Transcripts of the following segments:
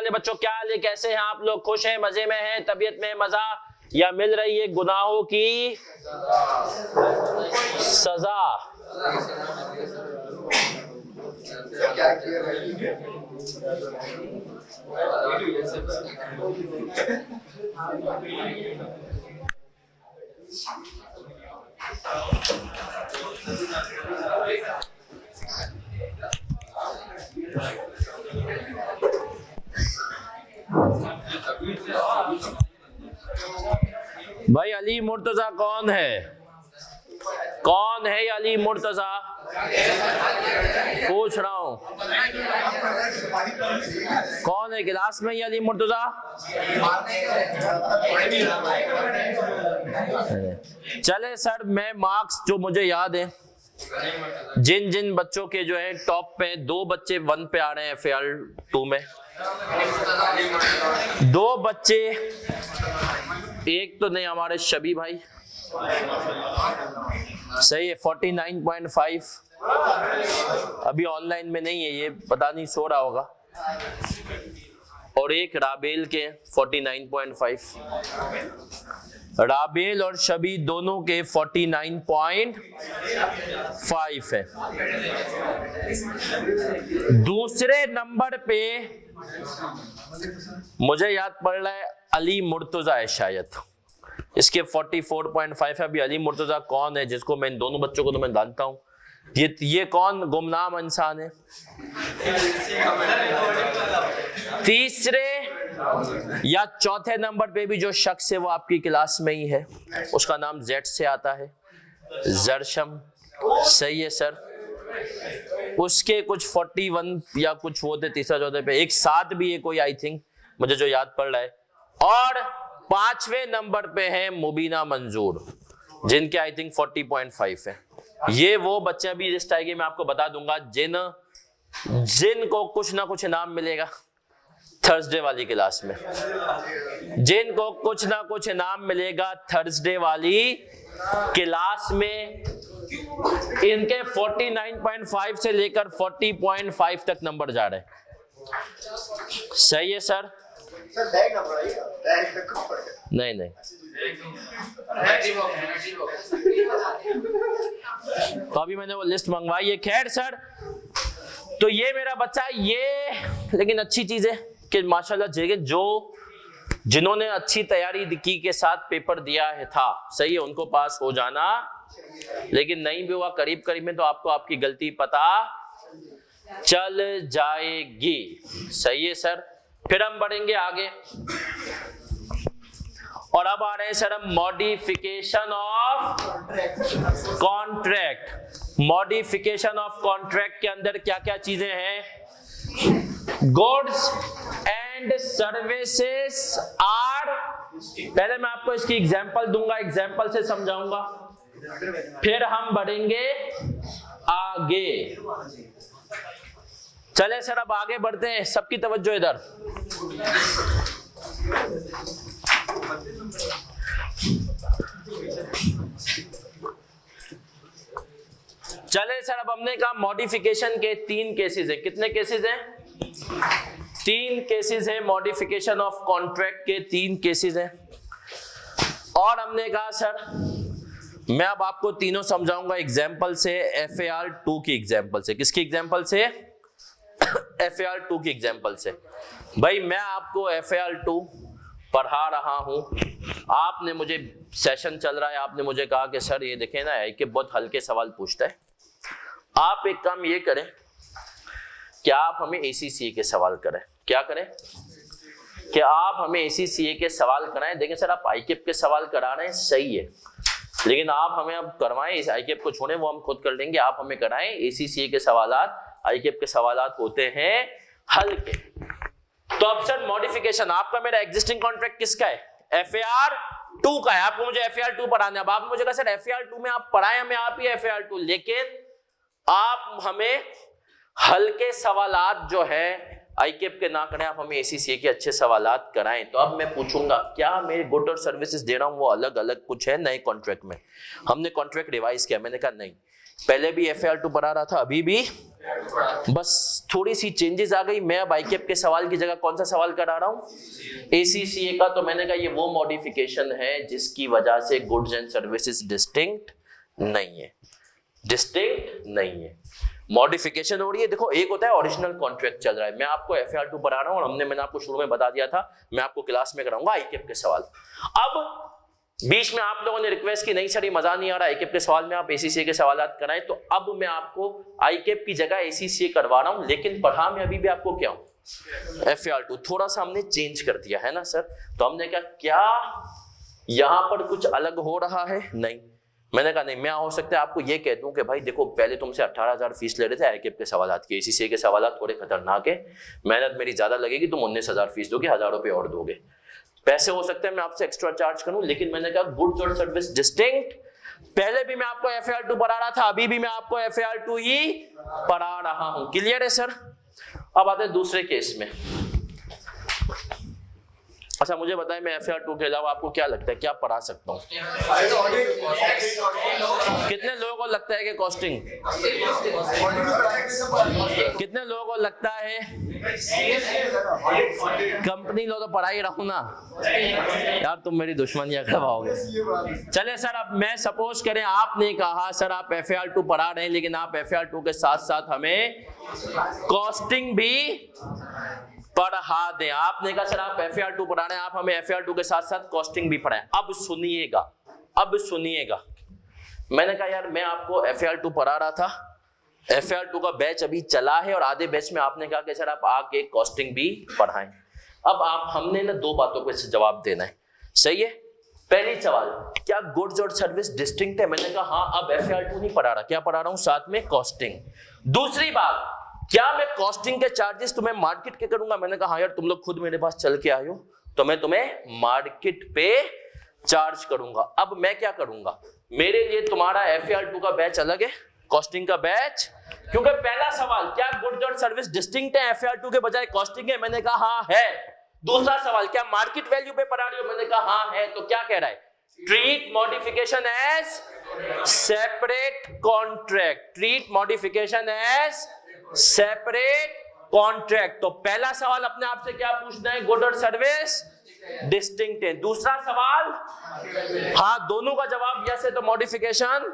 वाले बच्चों, क्या हाल है, कैसे हैं आप लोग? खुश हैं, मजे में हैं, तबीयत में मजा, या मिल रही है गुनाहों की सजा? भाई अली मुर्तजा कौन है? कौन है ये अली मुर्तजा? पूछ रहा हूं, कौन है क्लास में ये अली मुर्तजा? चले सर, मैं मार्क्स जो मुझे याद है, जिन जिन बच्चों के जो है टॉप पे, 2 बच्चे 1 पे आ रहे हैं FAR 2 में, 2 बच्चे, एक तो नहीं हमारे शबी भाई, सही है 49.5, अभी ऑनलाइन में नहीं है ये, पता नहीं सो रहा होगा, और एक राबेल के 49.5, राबेल और शबी दोनों के 49.5 है। दूसरे नंबर पे मुझे याद पड़ रहा है अली मुर्तजा है शायद, इसके 44.5 है। अभी अली मुर्तजा कौन है जिसको मैं, इन दोनों बच्चों को तो मैं जानता हूं, ये कौन गुमनाम इंसान है? तीसरे या चौथे नंबर पे भी जो शख्स है वो आपकी क्लास में ही है, उसका नाम Z से आता है, जरशम, सही है सर। उसके कुछ 41 या कुछ वो थे तीसरा चौथे पे, एक 7 भी है कोई, आई थिंक, मुझे जो याद पड़ रहा है। और 5वें नंबर पे है मुबीना मंजूर, जिनके आई थिंक 40.5 है। ये वो बच्चे भी जिस टाइम मैं आपको बता दूंगा जिनको कुछ ना कुछ इनाम मिलेगा थर्सडे वाली क्लास में, जिनको कुछ ना कुछ इनाम मिलेगा थर्सडे वाली क्लास में। इनके 49.5 से लेकर 40.5 तक नंबर जा रहे हैं, सही है सर? नहीं, तो अभी मैंने वो लिस्ट मंगवाई है। खैर सर, तो ये मेरा बच्चा है ये, लेकिन अच्छी चीज है कि माशाल्लाह जिन्होंने अच्छी तैयारी की के साथ पेपर दिया है था, सही है, उनको पास हो जाना, लेकिन नहीं भी हुआ करीब करीब में तो आपको आपकी गलती पता चल जाएगी, सही है सर। फिर हम बढ़ेंगे आगे, और अब आ रहे हैं सर हम modification of contract. Modification of contract के अंदर क्या क्या चीजें हैं? गुड्स एंड सर्विसेज आर, पहले मैं आपको इसकी एग्जांपल दूंगा, एग्जांपल से समझाऊंगा, फिर हम बढ़ेंगे आगे। चले सर अब आगे बढ़ते हैं, सबकी तवज्जो इधर। चले सर, अब हमने कहा मॉडिफिकेशन के 3 केसेस हैं। कितने केसेस हैं? 3 केसेस हैं मॉडिफिकेशन ऑफ कॉन्ट्रैक्ट के, 3 केसेस हैं। और हमने कहा सर मैं अब आपको तीनों समझाऊंगा एग्जाम्पल से, FAR 2 की एग्जाम्पल से। किसकी एग्जाम्पल से? FAR 2 की एग्जाम्पल से। भाई मैं आपको FAR 2 पढ़ा रहा हूं, आपने मुझे, सेशन चल रहा है, आपने मुझे कहा कि सर ये देखें ना कि बहुत हल्के सवाल पूछता है, आप एक काम ये करें कि आप हमें ACCA के सवाल करें। क्या करें? कि आप हमें ACCA के सवाल कराएं। देखें सर, आप ICAP के सवाल करा रहे हैं, सही है, लेकिन आप हमें अब करवाएं, इस ICAP को छोड़ें, वो हम खुद कर लेंगे, आप हमें कराएं। ACCA के सवालात, ICAP के सवालात होते हैं हल्के। तो अब सर मॉडिफिकेशन, आपका मेरा एग्जिस्टिंग कॉन्ट्रैक्ट किसका है? FAR 2 का है। आपको मुझे FAR 2 पढ़ाना है। अब आप मुझे कहा सर FAR 2 में आप पढ़ाएं हमें, आप ही FAR 2, लेकिन आप हमें हल्के सवालात जो है ICAP के ना करें, आप हमें ACCA के अच्छे सवालात कराएं। तो अब मैं पूछूंगा क्या मेरे गुड और सर्विसेज दे रहा हूं वो अलग अलग कुछ है नए कॉन्ट्रैक्ट में? हमने कॉन्ट्रैक्ट रिवाइज किया, मैंने कहा नहीं, पहले भी FAR 2 पढ़ा रहा था, अभी भी बस थोड़ी सी चेंजेस आ गई। मैं अब आईकेप के सवाल की जगह कौन सा सवाल करा रहा हूं, एसीसीए का। तो मैंने कहा ये वो मॉडिफिकेशन है जिसकी वजह से गुड्स एंड सर्विसेज डिस्टिंक्ट नहीं है, डिस्टिंक्ट नहीं है, मॉडिफिकेशन हो रही है। देखो एक होता है ओरिजिनल कॉन्ट्रैक्ट चल रहा है, मैं आपको FAR2 पढ़ा रहा हूं और मैंने आपको शुरू में बता दिया था मैं आपको क्लास में कराऊंगा आईकेप के सवाल। अब बीच में आप लोगों ने रिक्वेस्ट की नहीं सर ये मजा नहीं आ रहा आईकेप के सवाल में, आप एसीसीए के सवाल कराएं, तो अब मैं आपको आईकेप की जगह एसीसीए करवा रहा हूं, लेकिन पढ़ा मैं अभी भी आपको क्या हूं, FAR2। थोड़ा सा हमने चेंज कर दिया है ना सर। तो हमने कहा क्या यहां पर कुछ अलग हो रहा है, नहीं। मैंने कहा नहीं, मैं हो सकता है आपको ये कह दूं कि भाई देखो पहले तुमसे 18,000 फीस ले रहे थे आईकेप के सवाल के, एसीसीए के सवाल थोड़े खतरनाक है, मेहनत मेरी ज्यादा लगेगी, तुम 19,000 फीस दोगे, 1,000 रुपए और दोगे, पैसे हो सकते हैं मैं आपसे एक्स्ट्रा चार्ज करूं, लेकिन मैंने कहा गुड्स और सर्विस डिस्टिंक्ट। पहले भी मैं आपको FAR2 पढ़ा रहा था, अभी भी मैं आपको FAR2 ही पढ़ा रहा हूं। क्लियर है सर? अब आते हैं दूसरे केस में। अच्छा मुझे बताएं मैं FAR2 के अलावा आपको क्या लगता है क्या पढ़ा सकता हूं? कितने लोगों को लगता है कि कॉस्टिंग, कितने लोगों को लगता है कंपनी लो तो पढ़ा ही रहूं ना यार, तुम मेरी दुश्मनियां करवाओगे। चले सर अब मैं सपोज करें आपने कहा सर आप FAR2 पढ़ा रहे हैं लेकिन आप FAR2 के साथ साथ हमें कॉस्टिंग भी पढ़ा दें। आपने कहा सर आप FAR2 पढ़ा रहे हैं, आप हमें FAR2 के साथ साथ कॉस्टिंग भी पढ़ाएं। अब सुनिएगा, अब सुनिएगा, मैंने कहा यार मैं आपको FAR2 पढ़ा रहा था, FAR2 का बैच अभी चला है और आधे बैच में आपने कहा कि सर आप आगे कॉस्टिंग भी पढ़ाएं। अब आप हमने ना दो बातों को इससे जवाब देना है, सही है? पहली सवाल क्या गुड्स और सर्विस डिस्टिंक्ट है? मैंने कहा हाँ। अब FAR2 नहीं पढ़ा रहा, क्या पढ़ा रहा हूं? साथ में कॉस्टिंग। दूसरी बात क्या मैं कॉस्टिंग के चार्जेस तुम्हें मार्केट के करूंगा? मैंने कहा हाँ यार तुम लोग खुद मेरे पास चल के आए हो तो मैं तुम्हें मार्केट पे चार्ज करूंगा। अब मैं क्या करूंगा, मेरे लिए तुम्हारा FAR2 का बैच अलग है, कॉस्टिंग का बैच, क्योंकि पहला सवाल क्या गुड्स और सर्विस डिस्टिंक्ट है, FAR2 के बजाय कॉस्टिंग है? मैंने कहा हाँ है। दूसरा सवाल क्या मार्केट वैल्यू पे पढ़ा रही हो? मैंने कहा हाँ है। तो क्या कह रहा है, treat modification as separate contract, treat modification as separate contract. तो पहला सवाल अपने आप से क्या पूछना है, गुड और सर्विस डिस्टिंक्ट है। दूसरा सवाल हाँ दोनों का जवाब यस है तो मॉडिफिकेशन,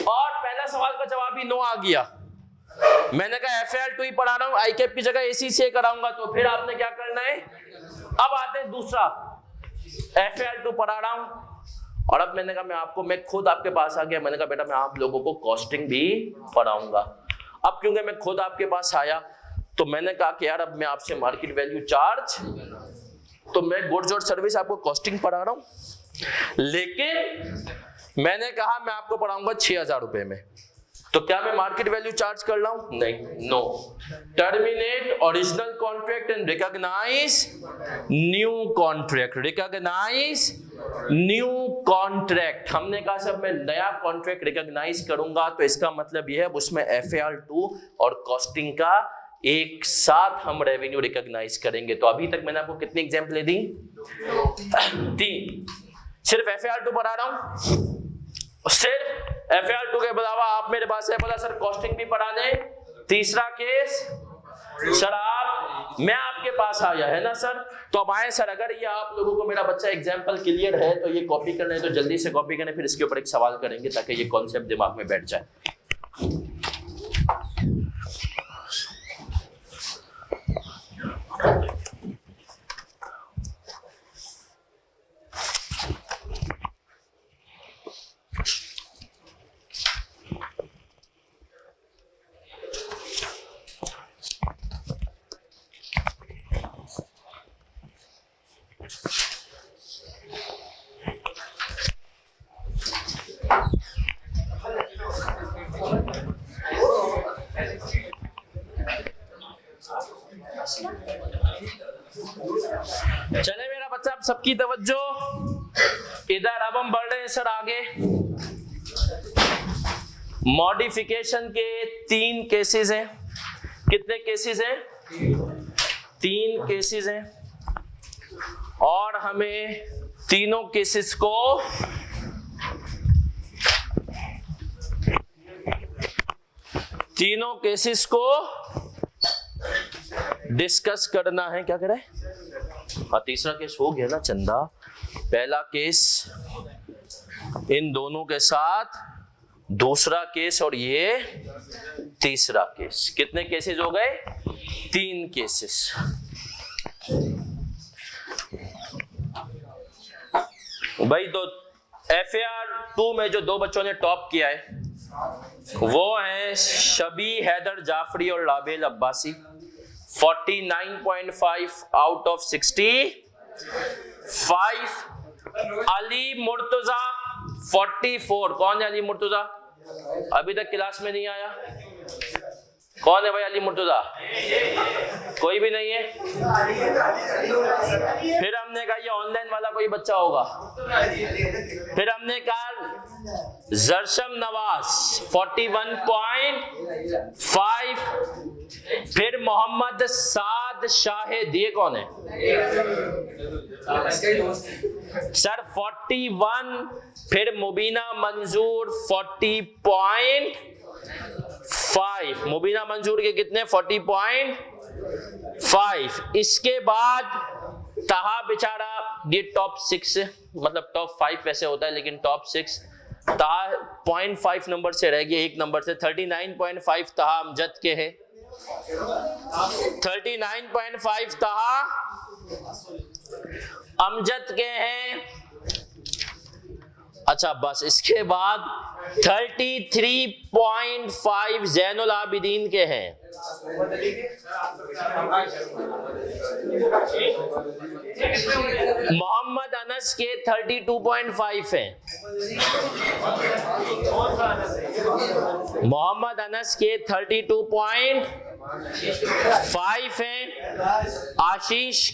और पहला सवाल का जवाब ही नो आ गया। मैंने कहा FAR2 ही पढ़ा रहा हूं, आईकेप की जगह एसीसीए कराऊंगा, तो फिर आपने क्या करना है। अब आते हैं दूसरा, FAR2 पढ़ा रहा हूं और अब मैंने कहा मैं खुद आपके पास आ गया, मैंने कहा बेटा मैं आप लोगों को कॉस्टिंग भी पढ़ाऊंगा। अब क्योंकि मैं खुद आपके पास आया तो मैंने कहा कि यार अब मैं आपसे मार्केट वैल्यू चार्ज, तो मैं गुड्स और सर्विस आपको कॉस्टिंग पढ़ा रहा हूं, लेकिन मैंने कहा मैं आपको पढ़ाऊंगा 6,000 रुपए में, तो क्या मैं मार्केट वैल्यू चार्ज कर रहा हूं? नहीं, no. Terminate original contract and recognise new contract, recognise new contract. हमने कहा सब मैं नया कॉन्ट्रैक्ट रिकॉग्नाइज करूंगा तो इसका मतलब यह है उसमें FAR2 और कॉस्टिंग का एक साथ हम रेवेन्यू रिकॉग्नाइज करेंगे। तो अभी तक मैंने आपको कितनी एग्जाम्पल दी? 3। सिर्फ FAR2 पढ़ा रहा हूं, सिर्फ FAR2 के अलावा आप मेरे पास है बोला सर कॉस्टिंग भी पढ़ा दें। तीसरा केस सर आप मैं आपके पास आया है ना सर, तो अब आए सर अगर ये आप लोगों को मेरा बच्चा एग्जाम्पल क्लियर है तो ये कॉपी करना है तो जल्दी से कॉपी करें, फिर इसके ऊपर एक सवाल करेंगे ताकि ये कॉन्सेप्ट दिमाग में बैठ जाए। चले मेरा बच्चा आप सबकी तवज्जो इधर। अब हम बढ़ रहे हैं सर आगे। मॉडिफिकेशन के 3 केसेस हैं। कितने केसेस हैं? 3 केसेस हैं और हमें तीनों केसेस को तीनों केसेस को डिस्कस करना है। क्या कह रहा है? हाँ, तीसरा केस हो गया ना चंदा। पहला केस इन दोनों के साथ, दूसरा केस और ये तीसरा केस। कितने केसेस हो गए? 3 केसेस। भाई तो FAR 2 में जो 2 बच्चों ने टॉप किया है वो है शबी हैदर जाफरी और राबेल अब्बासी, 49.5 आउट ऑफ 65। अली मुर्तजा 44। कौन है अली मुर्तजा? अभी तक क्लास में नहीं आया। कौन है भाई अली मुर्तजा? कोई भी नहीं है। फिर हमने कहा ये ऑनलाइन वाला कोई बच्चा होगा। फिर हमने कहा जरशम नवाज 41.5। फिर मोहम्मद साद शाहिद, ये कौन है सर? 41। फिर मुबीना मंजूर 40.5। मुबीना मंजूर के कितने? 40.5। इसके बाद तहा बेचारा, ये टॉप 6, मतलब टॉप 5 वैसे होता है लेकिन टॉप 6, तहा 0.5 नंबर से रह गया, 1 नंबर से। 39.5 तहा अमजद के है। 39.5 तहा अमजद के हैं। अच्छा बस, इसके बाद 33.5 जैनुल आबिदीन के हैं। मोहम्मद अनस के 32.5 हैं। मोहम्मद अनस के 32.5 हैं। आशीष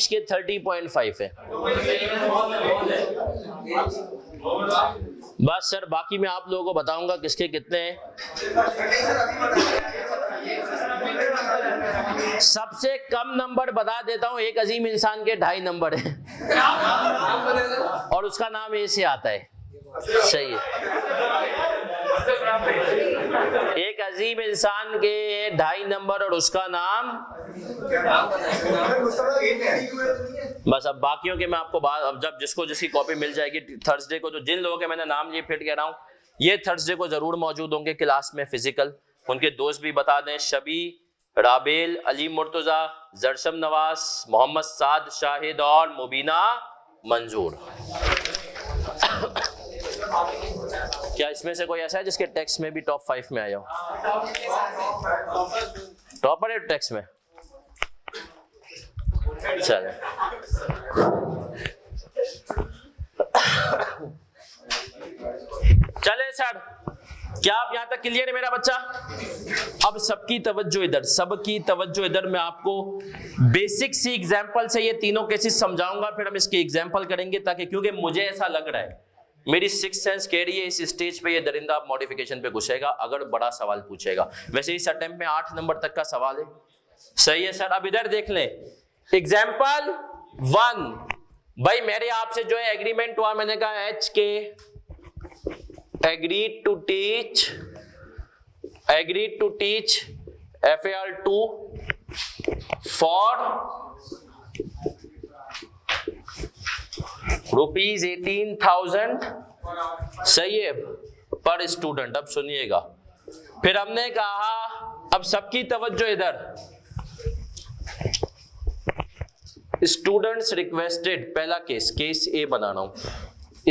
के 30.5 है। बस सर, बाकी मैं आप लोगों को बताऊंगा किसके कितने हैं। सबसे कम नंबर बता देता हूं, एक अजीम इंसान के 2.5 नंबर है और उसका नाम ए से आता है। सही है। एक अजीम इंसान के 2.5 नंबर और उसका नाम। बस अब बाकियों के मैं आपको अब जब जिसको जिसकी कॉपी मिल जाएगी थर्सडे को, जो जिन लोगों के मैंने नाम लिए फिट कह रहा हूं, ये थर्सडे को जरूर मौजूद होंगे क्लास में फिजिकल। उनके दोस्त भी बता दें, शबी, राबेल, अली मुर्तजा, जरशम नवाज, मोहम्मद साद शाहिद और मुबीना मंजूर। क्या इसमें से कोई ऐसा है जिसके टेक्स्ट में भी टॉप 5 में आया हो? टॉपर है टेक्स्ट में? चले, चले सर, क्या आप यहां तक क्लियर है मेरा बच्चा? अब सबकी तवज्जो इधर, सबकी तवज्जो इधर। मैं आपको बेसिक सी एग्जांपल से ये तीनों केसेस समझाऊंगा, फिर हम इसकी एग्जांपल करेंगे, ताकि क्योंकि मुझे ऐसा लग रहा है, मेरी सिक्स सेंस कह रही है इस स्टेज पे ये दरिंदा मॉडिफिकेशन पे घुसेगा अगर बड़ा सवाल पूछेगा। वैसे इस अटेम्प्ट में 8 नंबर तक का सवाल है। सही है सर। अब इधर देख लें, एग्जाम्पल 1। भाई मेरे आपसे जो है एग्रीमेंट हुआ, मैंने कहा HK agreed to teach FAR 2 for ₹18,000। सही है, पर स्टूडेंट। अब सुनिएगा, फिर हमने कहा अब सबकी तवज्जो इधर, स्टूडेंट्स रिक्वेस्टेड। पहला केस ए बना रहा हूं,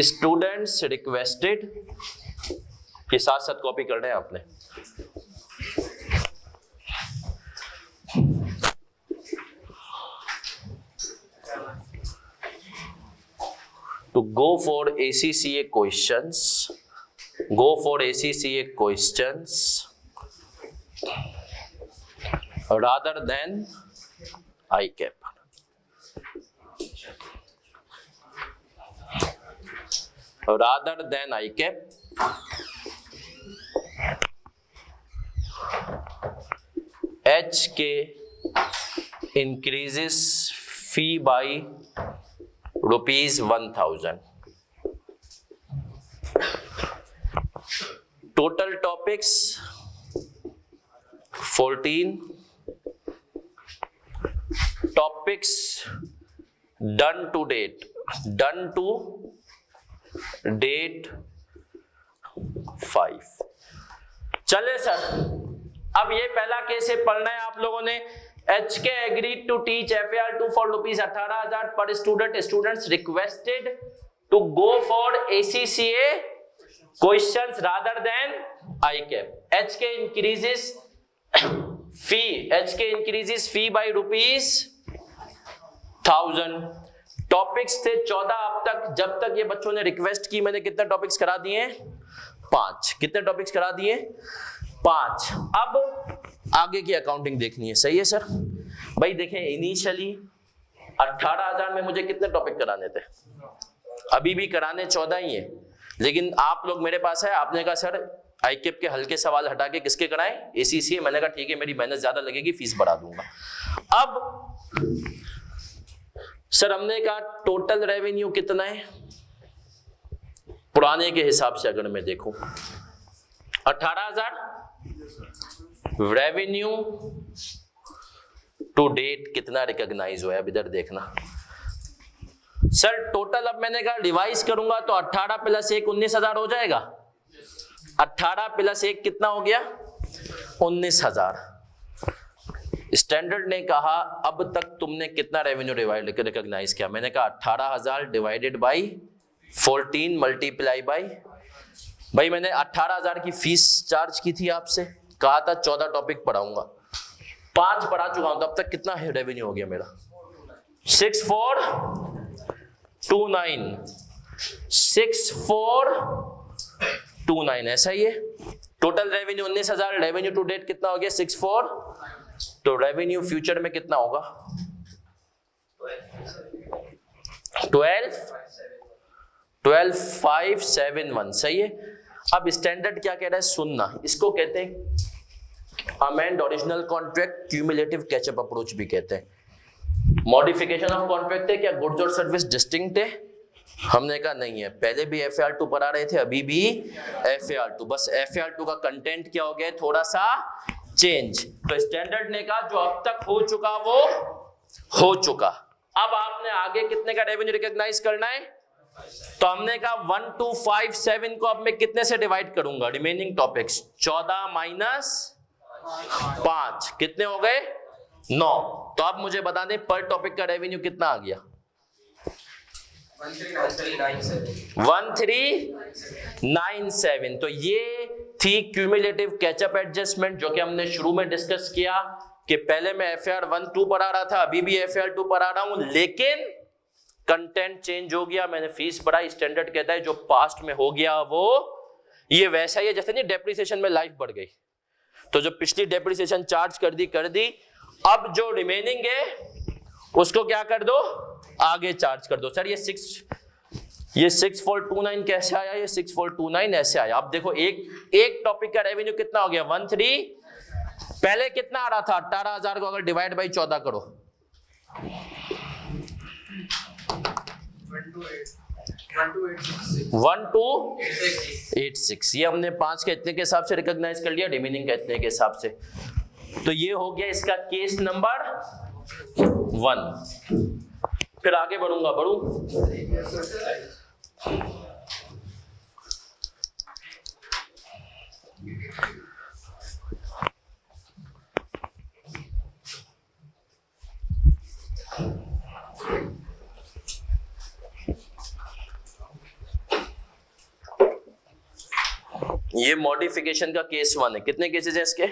स्टूडेंट्स रिक्वेस्टेड के साथ साथ कॉपी कर रहे हैं आपने। To go for ACCA questions, rather than ICAP. Rather than ICAP, HK increases fee by ₹1,000। Total topics 14, topics done to date 5। चले सर, अब ये पहला केस है, पढ़ना है आप लोगों ने। HK agreed to teach FAR2 for ₹18,000 per student. Students requested to go for ACCA questions rather than ICAP. HK increases fee by ₹1,000. Topics थे 14 अब तक, जब तक ये बच्चों ने रिक्वेस्ट की। मैंने कितने टॉपिक्स करा दिए? 5। कितने टॉपिक्स करा दिए? 5। अब आगे की अकाउंटिंग देखनी है, सही है सर? भाई देखें, इनिशियली 18,000 में मुझे कितने टॉपिक कराने थे? अभी भी कराने 14 ही है, लेकिन आप लोग मेरे पास है, आपने कहा सर आईकेप के हल्के सवाल हटा के किसके कराएं? ACCA। मैंने कहा ठीक है, मेरी मेहनत ज्यादा लगेगी, फीस बढ़ा दूंगा। अब सर हमने कहा टोटल रेवेन्यू कितना है? पुराने के हिसाब से अगर मैं देखूं 18,000, रेवेन्यू टू डेट कितना रिकॉग्नाइज हुआ है? अब इधर देखना सर, टोटल अब मैंने कहा रिवाइज करूंगा तो 18 + 1 19,000 हो जाएगा। 18 + 1 कितना हो गया? 19,000। स्टैंडर्ड ने कहा अब तक तुमने कितना रेवेन्यू रिकॉग्नाइज किया? मैंने कहा 18,000 डिवाइडेड बाई 14 मल्टीप्लाई बाई, भाई मैंने 18,000 की फीस चार्ज की थी आपसे, कहा था 14 टॉपिक पढ़ाऊंगा, 5 पढ़ा चुका हूं, तब तक कितना रेवेन्यू हो गया मेरा? 6429, ऐसा ही है। Total revenue 19,000, revenue to date कितना हो गया? 64। तो रेवेन्यू फ्यूचर में कितना होगा? 12,571, सही है। अब स्टैंडर्ड क्या कह रहा है? सुनना, इसको कहते हैं amend original contract, cumulative catch up approach भी कहते हैं। मॉडिफिकेशन ऑफ कॉन्ट्रैक्ट है क्या? गुड्स और सर्विस डिस्टिंक्ट है? हमने कहा नहीं है, पहले भी FAR2 पढ़ा रहे थे, अभी भी FAR2, बस FAR2 का कंटेंट क्या हो गया? थोड़ा सा चेंज। तो स्टैंडर्ड ने कहा जो अब तक हो चुका वो हो चुका, अब आपने आगे कितने का रेवेन्यू रिकॉग्नाइज करना है? तो हमने कहा 1257 को अब मैं कितने से डिवाइड करूंगा? रिमेनिंग टॉपिक्स 14 - 5 कितने हो गए? 9। तो अब मुझे बता दें पर टॉपिक का रेवेन्यू कितना आ गया? 1397। तो ये थी क्यूमुलेटिव कैचअप एडजस्टमेंट, जो कि हमने शुरू में डिस्कस किया कि पहले मैं FAR1-2 पढ़ा रहा था, अभी भी FAR2 पढ़ा रहा हूं, लेकिन कंटेंट चेंज हो गया, मैंने फीस बढ़ाई। स्टैंडर्ड कहता है जो पास्ट में हो गया वो ये वैसा ही है, जैसे नहीं डेप्रिसिएशन में लाइफ बढ़ गई, तो जो पिछली डेप्रिसिएशन चार्ज कर दी, अब जो रिमेनिंग है उसको क्या कर दो? आगे चार्ज कर दो। सर ये 6429 कैसे आया? ये 6429 ऐसे आया। अब देखो एक टॉपिक का रेवेन्यू कितना हो गया? 13। पहले कितना आ रहा था? 18,000 को अगर डिवाइड बाई 14 करो 1286। ये हमने 5 के इतने के हिसाब से रिकॉग्नाइज कर लिया, रिमेनिंग के इतने के हिसाब से। तो ये हो गया इसका केस नंबर 1। फिर आगे बढ़ूंगा, ये मॉडिफिकेशन का केस 1 है। कितने केसेस हैं इसके?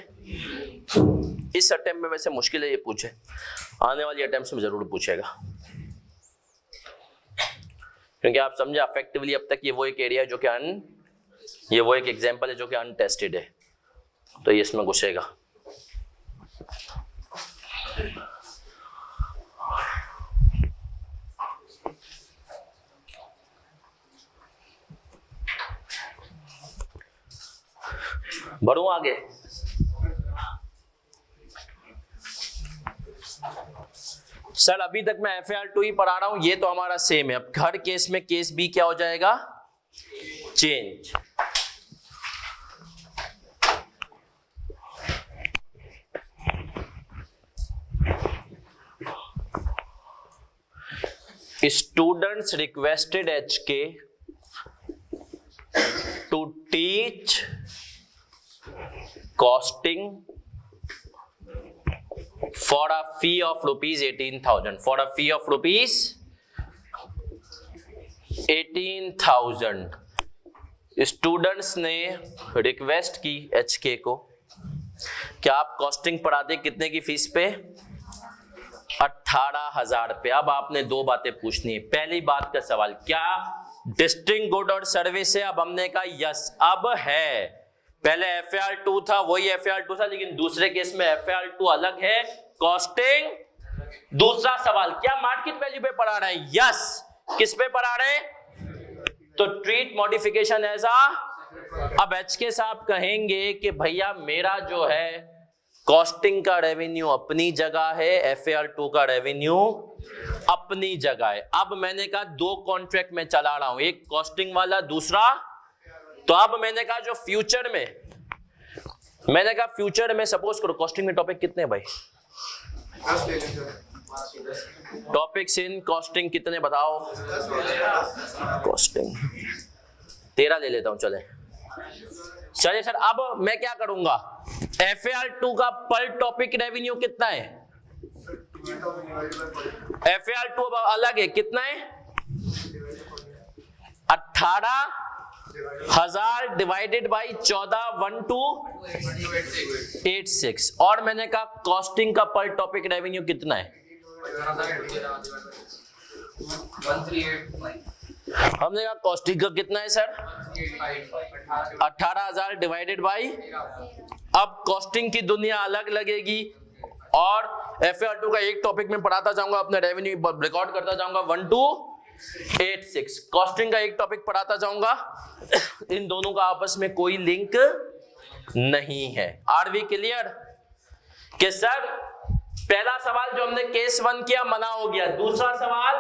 इस अटेम्प्ट में वैसे मुश्किल है ये पूछे, आने वाली अटेम्प्ट्स में जरूर पूछेगा, क्योंकि आप समझे अफेक्टिवली अब तक ये वो एक एरिया है जो कि ये वो एक एग्जांपल है जो कि अनटेस्टेड है, तो ये इसमें घुसेगा। बढ़ूं आगे। सर अभी तक मैं FAR2 ही पढ़ा रहा हूं, ये तो हमारा सेम है। अब हर केस में केस बी क्या हो जाएगा? Change. Students requested HK to teach costing for a fee of rupees 18,000. For a fee of rupees 18,000 students ने रिक्वेस्ट की HK को, क्या आप कॉस्टिंग पढ़ा दे, कितने की फीस पे? 18,000 पे। अब आपने दो बातें पूछनी है। पहली बात का सवाल, क्या डिस्टिंक्ट गुड और सर्विस है? अब हमने कहा यस, अब है। पहले FAR2 था, वही FAR2 था, लेकिन दूसरे केस में FAR2 अलग है, कॉस्टिंग। दूसरा सवाल, क्या मार्केट वैल्यू पे पढ़ा रहे हैं? यस। किस पे पढ़ा रहे हैं? तो ट्रीट मॉडिफिकेशन एज अ। अब HK साहब कहेंगे कि भैया मेरा जो है कॉस्टिंग का रेवेन्यू अपनी जगह है, FAR2 का रेवेन्यू अपनी जगह है। अब मैंने कहा दो कॉन्ट्रैक्ट में चला रहा हूं, एक कॉस्टिंग वाला, दूसरा। तो अब मैंने कहा जो फ्यूचर में सपोज करो कॉस्टिंग में टॉपिक कितने भाई? टॉपिक्स इन कॉस्टिंग कितने बताओ? कॉस्टिंग 13 ले लेता हूं। चले सर, अब मैं क्या करूंगा? FAR2 का पर टॉपिक रेवेन्यू कितना है? FAR2 अब अलग है, कितना है? 18,000 डिवाइडेड बाई 14, 1286। और मैंने कहा कॉस्टिंग का पर टॉपिक रेवेन्यू कितना है? 1385। हमने कहा कॉस्टिंग का कितना है सर? 18,000 divided by. अब कॉस्टिंग की दुनिया अलग लगेगी और FAR2 का एक टॉपिक में पढ़ाता जाऊंगा, अपने रेवेन्यू रिकॉर्ड करता जाऊंगा 1286। कॉस्टिंग का एक टॉपिक पढ़ाता जाऊंगा, इन दोनों का आपस में कोई लिंक नहीं है। Are we clear? कि सर पहला सवाल जो हमने केस 1 किया मना हो गया, दूसरा सवाल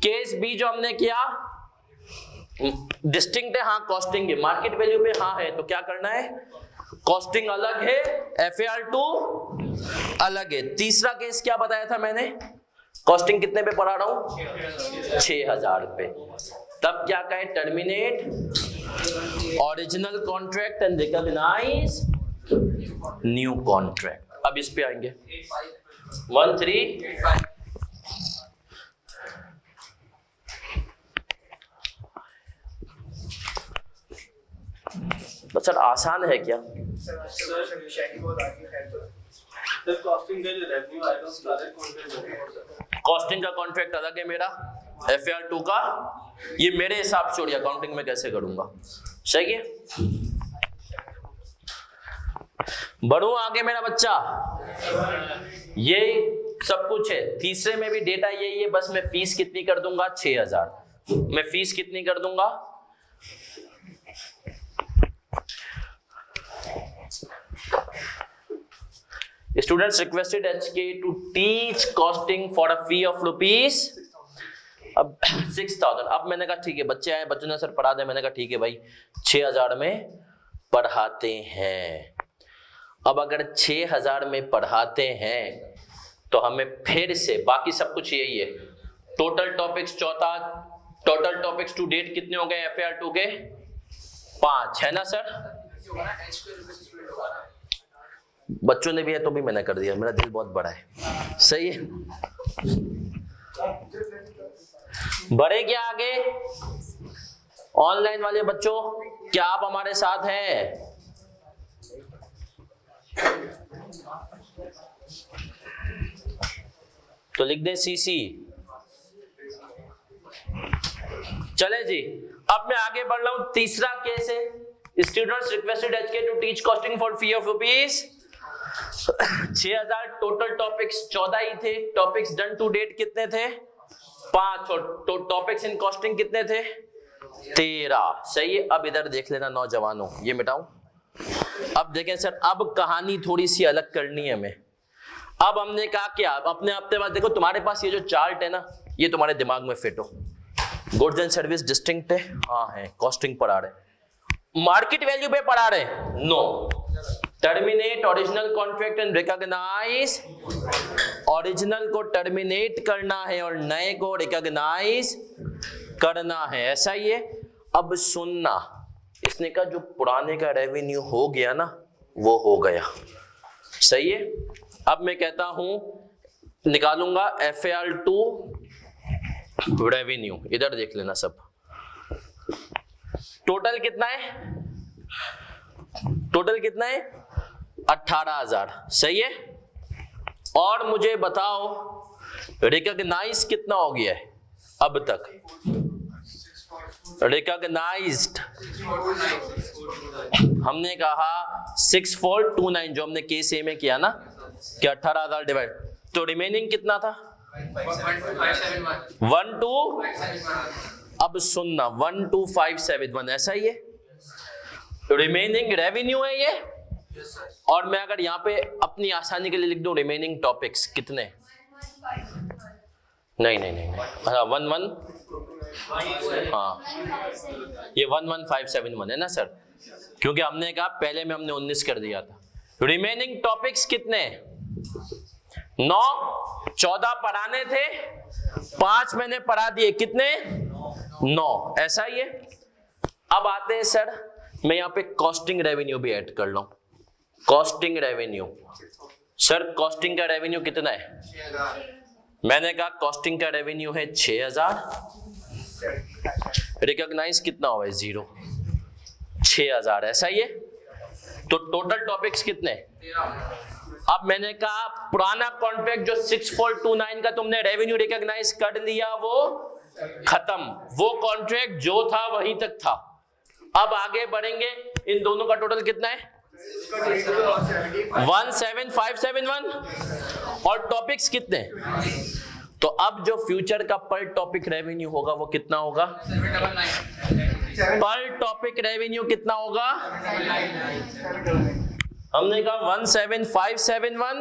केस B जो हमने किया डिस्टिंक्ट है, हाँ कॉस्टिंग है, मार्केट वैल्यू पे हाँ है, तो क्या करना है? कॉस्टिंग अलग है, FAR2 अलग है। तीसरा केस क्या बताया था मैंने? कॉस्टिंग कितने पे पढ़ा रहा हूं? 6,000 पे। तब क्या कहे? Terminate original contract and recognise new contract. अब इस पे आएंगे 1385। तो सर आसान है क्या? कॉस्टिंग का कॉन्ट्रैक्ट अलग है मेरा, FAR2 का। ये मेरे हिसाब से अकाउंटिंग में कैसे करूंगा? सही है। बढ़ू आगे मेरा बच्चा, ये सब कुछ है। तीसरे में भी डेटा यही है, बस मैं फीस कितनी कर दूंगा? 6,000। मैं फीस कितनी कर दूंगा? Students requested HK to teach costing for a fee of rupees अब 6,000। अब मैंने कहा ठीक है, बच्चे आए, बच्चों ने सर पढ़ा दे। मैंने कहा ठीक है भाई 6,000 में पढ़ाते हैं। अब अगर 6,000 में पढ़ाते हैं तो हमें फिर से बाकी सब कुछ यही है। Total topics 14, total topics to date कितने हो गए FAR2 के? 5 है ना सर? बच्चों ने भी है तो भी मैंने कर दिया, मेरा दिल बहुत बड़ा है। सही है। बढ़े क्या आगे? ऑनलाइन वाले बच्चों, क्या आप हमारे साथ हैं? तो लिख दे CC। चले जी, अब मैं आगे बढ़ रहा हूं। तीसरा केस है, students requested HK to teach costing for fee of rupees 6,000। Total topics 14 ही थे। टॉपिक्स डन टू डेट कितने थे? 5। और टॉपिक्स इन कॉस्टिंग कितने थे? 13। सही है। अब इधर देख लेना नौजवानों, ये मिटाऊं। अब देखें सर, अब कहानी थोड़ी सी अलग करनी है हमें। अब हमने कहा क्या, अपने हफ्ते बाद देखो तुम्हारे पास ये जो चार्ट है ना, ये तुम्हारे दिमाग में फिट हो। गुड्स एंड सर्विस डिस्टिंक्ट है, हाँ है। कॉस्टिंग पढ़ा रहे, मार्केट वैल्यू पे पढ़ा रहे, no. Terminate original contract and recognise, ओरिजिनल को टर्मिनेट करना है और नए को रिकॉग्नाइज करना है, ऐसा ही है। अब सुनना, इसने कहा जो पुराने का रेवेन्यू हो गया ना वो हो गया, सही है। अब मैं कहता हूं निकालूंगा FAR2 रेवेन्यू, इधर देख लेना सब। टोटल कितना है, टोटल कितना है 18,000, सही है। और मुझे बताओ रिकॉग्नाइज कितना हो गया है अब तक, रिकॉग्नाइज्ड हमने कहा 6429, जो हमने केस ए में किया ना कि 18,000 डिवाइड, तो रिमेनिंग कितना था 12, अब सुनना 12571, ऐसा ही है। रिमेनिंग रेवेन्यू है ये, और मैं अगर यहाँ पे अपनी आसानी के लिए लिख दूं रिमेनिंग टॉपिक्स कितने, नहीं नहीं नहीं, अच्छा 11, हाँ ये 11571 है ना सर, क्योंकि हमने कहा पहले में हमने 19 कर दिया था। रिमेनिंग टॉपिक्स कितने, 9, 14 पढ़ाने थे, 5 मैंने पढ़ा दिए, कितने 9, ऐसा ही है। अब आते हैं सर, मैं यहाँ पे कॉस्टिंग रेवेन्यू भी ऐड कर लूं। कॉस्टिंग रेवेन्यू, सर कॉस्टिंग का रेवेन्यू कितना है, मैंने कहा कॉस्टिंग का रेवेन्यू है 6000, रिकॉग्नाइज कितना हुआ है 0, 6000, ऐसा ही है। तो टोटल टॉपिक्स कितने, अब मैंने कहा पुराना कॉन्ट्रैक्ट जो 6429 का तुमने रेवेन्यू रिकॉग्नाइज कर लिया वो खत्म, वो कॉन्ट्रैक्ट जो था वहीं तक था। अब आगे बढ़ेंगे, इन दोनों का टोटल कितना है 17571, और टॉपिक्स कितने, तो अब जो फ्यूचर का पर टॉपिक रेवेन्यू होगा वो कितना होगा, पर टॉपिक रेवेन्यू कितना होगा, हमने कहा 17571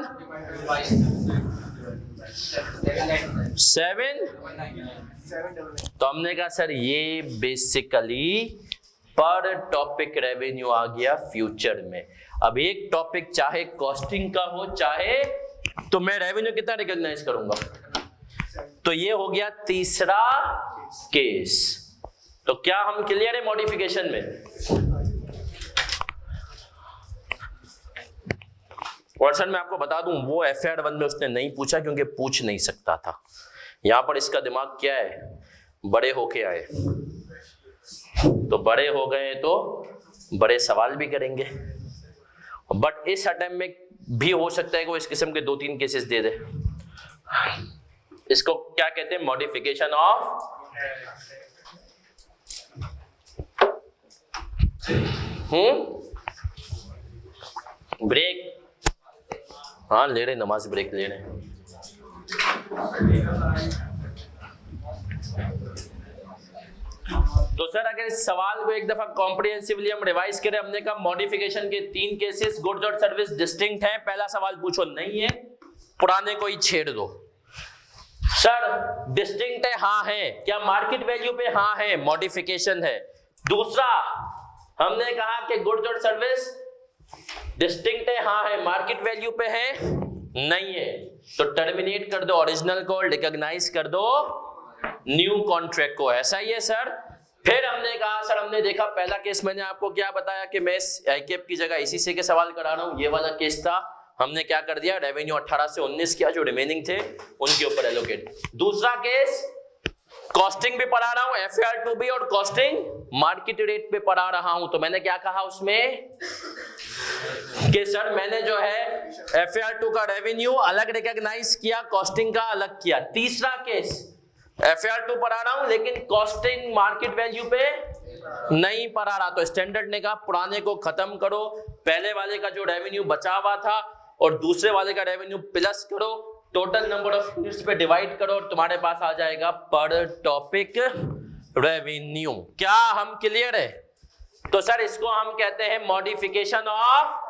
7, तो हमने कहा सर ये बेसिकली पर टॉपिक रेवेन्यू आ गया फ्यूचर में। अब एक टॉपिक चाहे कॉस्टिंग का हो चाहे, तो मैं रेवेन्यू कितना रिकॉग्नाइज करूंगा, तो ये हो गया तीसरा केस। तो क्या हम क्लियर है मॉडिफिकेशन में, और सर मैं आपको बता दूं वो FAR1 में उसने नहीं पूछा क्योंकि पूछ नहीं सकता था। यहां पर इसका दिमाग क्या है, बड़े होके आए, तो बड़े हो गए तो बड़े सवाल भी करेंगे। बट इस अटेम्प्ट में भी हो सकता है कि वो इस किस्म के 2-3 केसेस दे दे। इसको क्या कहते हैं, मॉडिफिकेशन ऑफ ब्रेक, हाँ ले रहे, नमाज ब्रेक ले रहे। तो सर अगर इस सवाल को एक दफा कॉम्प्रिहेंसिवली हम रिवाइज करें, हमने कहा मॉडिफिकेशन के 3 केसेस, गुड्स और सर्विस डिस्टिंक्ट हैं। पहला सवाल पूछो नहीं है, पुराने को ही छेड़ दो। सर डिस्टिंक्ट है, हाँ है, क्या मार्केट वैल्यू पे, हाँ है, मॉडिफिकेशन है। दूसरा हमने कहा कि गुड्स और सर्विस डिस्टिंक्ट है, हाँ है, मार्केट वैल्यू पे है, नहीं है, तो टर्मिनेट कर दो ओरिजिनल को, रिकॉग्नाइज कर दो न्यू कॉन्ट्रैक्ट को, ऐसा ही है सर। फिर हमने कहा सर, हमने देखा पहला केस मैंने आपको क्या बताया कि मैं ICAP की जगह ICC के सवाल करा रहा हूं, ये वाला केस था। हमने क्या कर दिया, रेवेन्यू 18 से 19 किया, जो रिमेनिंग थे उनके ऊपर एलोकेट। दूसरा केस कॉस्टिंग भी पढ़ा रहा हूं, FAR2 भी, और कॉस्टिंग मार्केट रेट पे पढ़ा रहा हूं। तो मैंने क्या कहा उसमें कि सर मैंने जो है FAR2 का रेवेन्यू अलग रिकॉग्नाइज किया, कॉस्टिंग का अलग किया। तीसरा केस FAR2 पढ़ा रहा हूं लेकिन कॉस्टिंग मार्केट वैल्यू पे नहीं पढ़ा रहा, तो स्टैंडर्ड ने कहा पुराने को खत्म करो, पहले वाले का जो रेवेन्यू बचा हुआ था और दूसरे वाले का रेवेन्यू प्लस करो, टोटल नंबर ऑफ यूनिट्स पे डिवाइड करो, और तुम्हारे पास आ जाएगा पर टॉपिक रेवेन्यू। क्या हम क्लियर है? तो सर इसको हम कहते हैं मॉडिफिकेशन ऑफ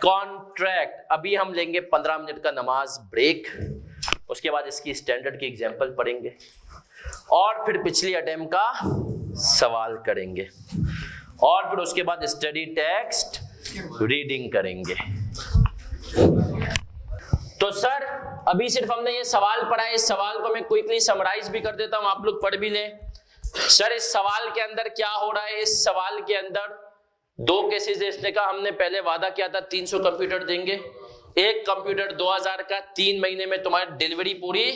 कॉन्ट्रैक्ट। अभी हम लेंगे 15 मिनट का नमाज ब्रेक, उसके बाद इसकी स्टैंडर्ड की एग्जांपल पढ़ेंगे और फिर पिछली अटेम्प्ट का सवाल करेंगे, और फिर उसके बाद स्टडी टेक्स्ट रीडिंग करेंगे। तो सर अभी सिर्फ हमने ये सवाल पढ़ा है, इस सवाल को मैं क्विकली समराइज भी कर देता हूं, आप लोग पढ़ भी लें। सर इस सवाल के अंदर क्या हो रहा है, इस सवाल के अंदर दो केसेस है। इसने कहा हमने पहले वादा किया था 300 कंप्यूटर देंगे, एक कंप्यूटर 2000 का, 3 महीने में तुम्हारी डिलीवरी पूरी।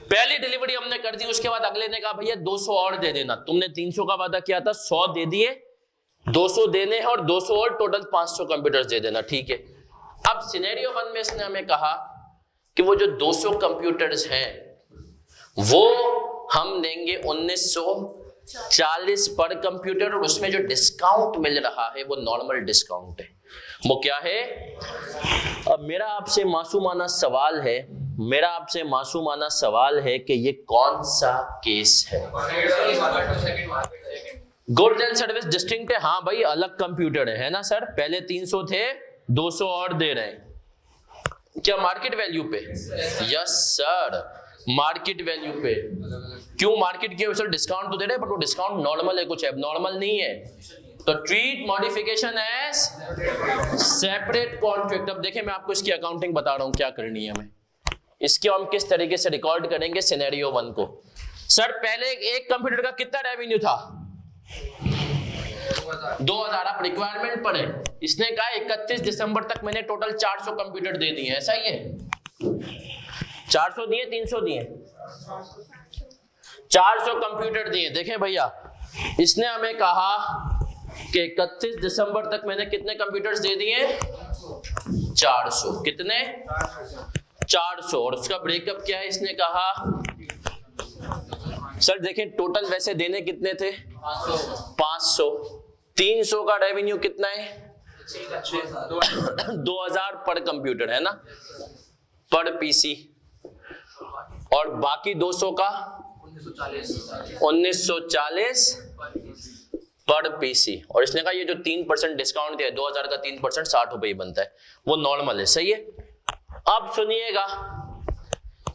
पहली डिलीवरी हमने कर दी, उसके बाद अगले ने कहा भैया 200 और दे देना। तुमने 300 का वादा किया था, 100 दे दिए, 200 देने हैं और 200 और, टोटल 500 कंप्यूटर्स दे देना, ठीक है। अब सिनेरियो 1 में इसने हमें कहा कि वो जो 200 कंप्यूटर्स हैं वो हम देंगे 1940 पर कंप्यूटर, और उसमें जो डिस्काउंट मिल रहा है वो नॉर्मल डिस्काउंट है। वो क्या है? अब मेरा आपसे मासूमाना सवाल है कि ये कौन सा केस है? गुड्स एंड सर्विस डिस्टिंक्ट है, हाँ भाई अलग कंप्यूटर है ना सर। पहले 300 थे, 200 और दे रहे हैं, क्या मार्केट वैल्यू पे? यस सर, मार्केट वैल्यू पे। क्यों मार्केट के सर? डिस्काउंट तो दे रहे हैं, बट वो डिस्काउंट नॉर्मल है, कुछ एबनॉर्मल नहीं है। तो treat modification as separate contract. अब देखिए मैं आपको इसकी अकाउंटिंग बता रहा हूं क्या करनी है हमें। इसकी हम किस तरीके से रिकॉर्ड करेंगे सिनेरियो 1 को। सर पहले एक कंप्यूटर का कितना रेवेन्यू था? 2000। आप रिक्वायरमेंट पढ़े, इसने कहा 31 दिसंबर तक मैंने टोटल 400 कंप्यूटर दे दिए, ऐसा ही है? 400 दिए, 300 दिए? 400 कंप्यूटर दिए। देखें भैया, इसने हमें कहा कि 31 दिसंबर तक मैंने कितने कंप्यूटर्स दे दिए? 400। कितने? 400। और उसका ब्रेकअप क्या है? इसने कहा सर देखें टोटल वैसे देने कितने थे? 500। 300 का रेवेन्यू कितना है? 2000 पर कंप्यूटर है ना, पर पीसी। और बाकी 200 का 1940 पर पीसी। और इसने कहा ये जो 3% डिस्काउंट दिया 2000 का 3% 60 रुपए ही बनता है, वो नॉर्मल है, सही है। अब सुनिएगा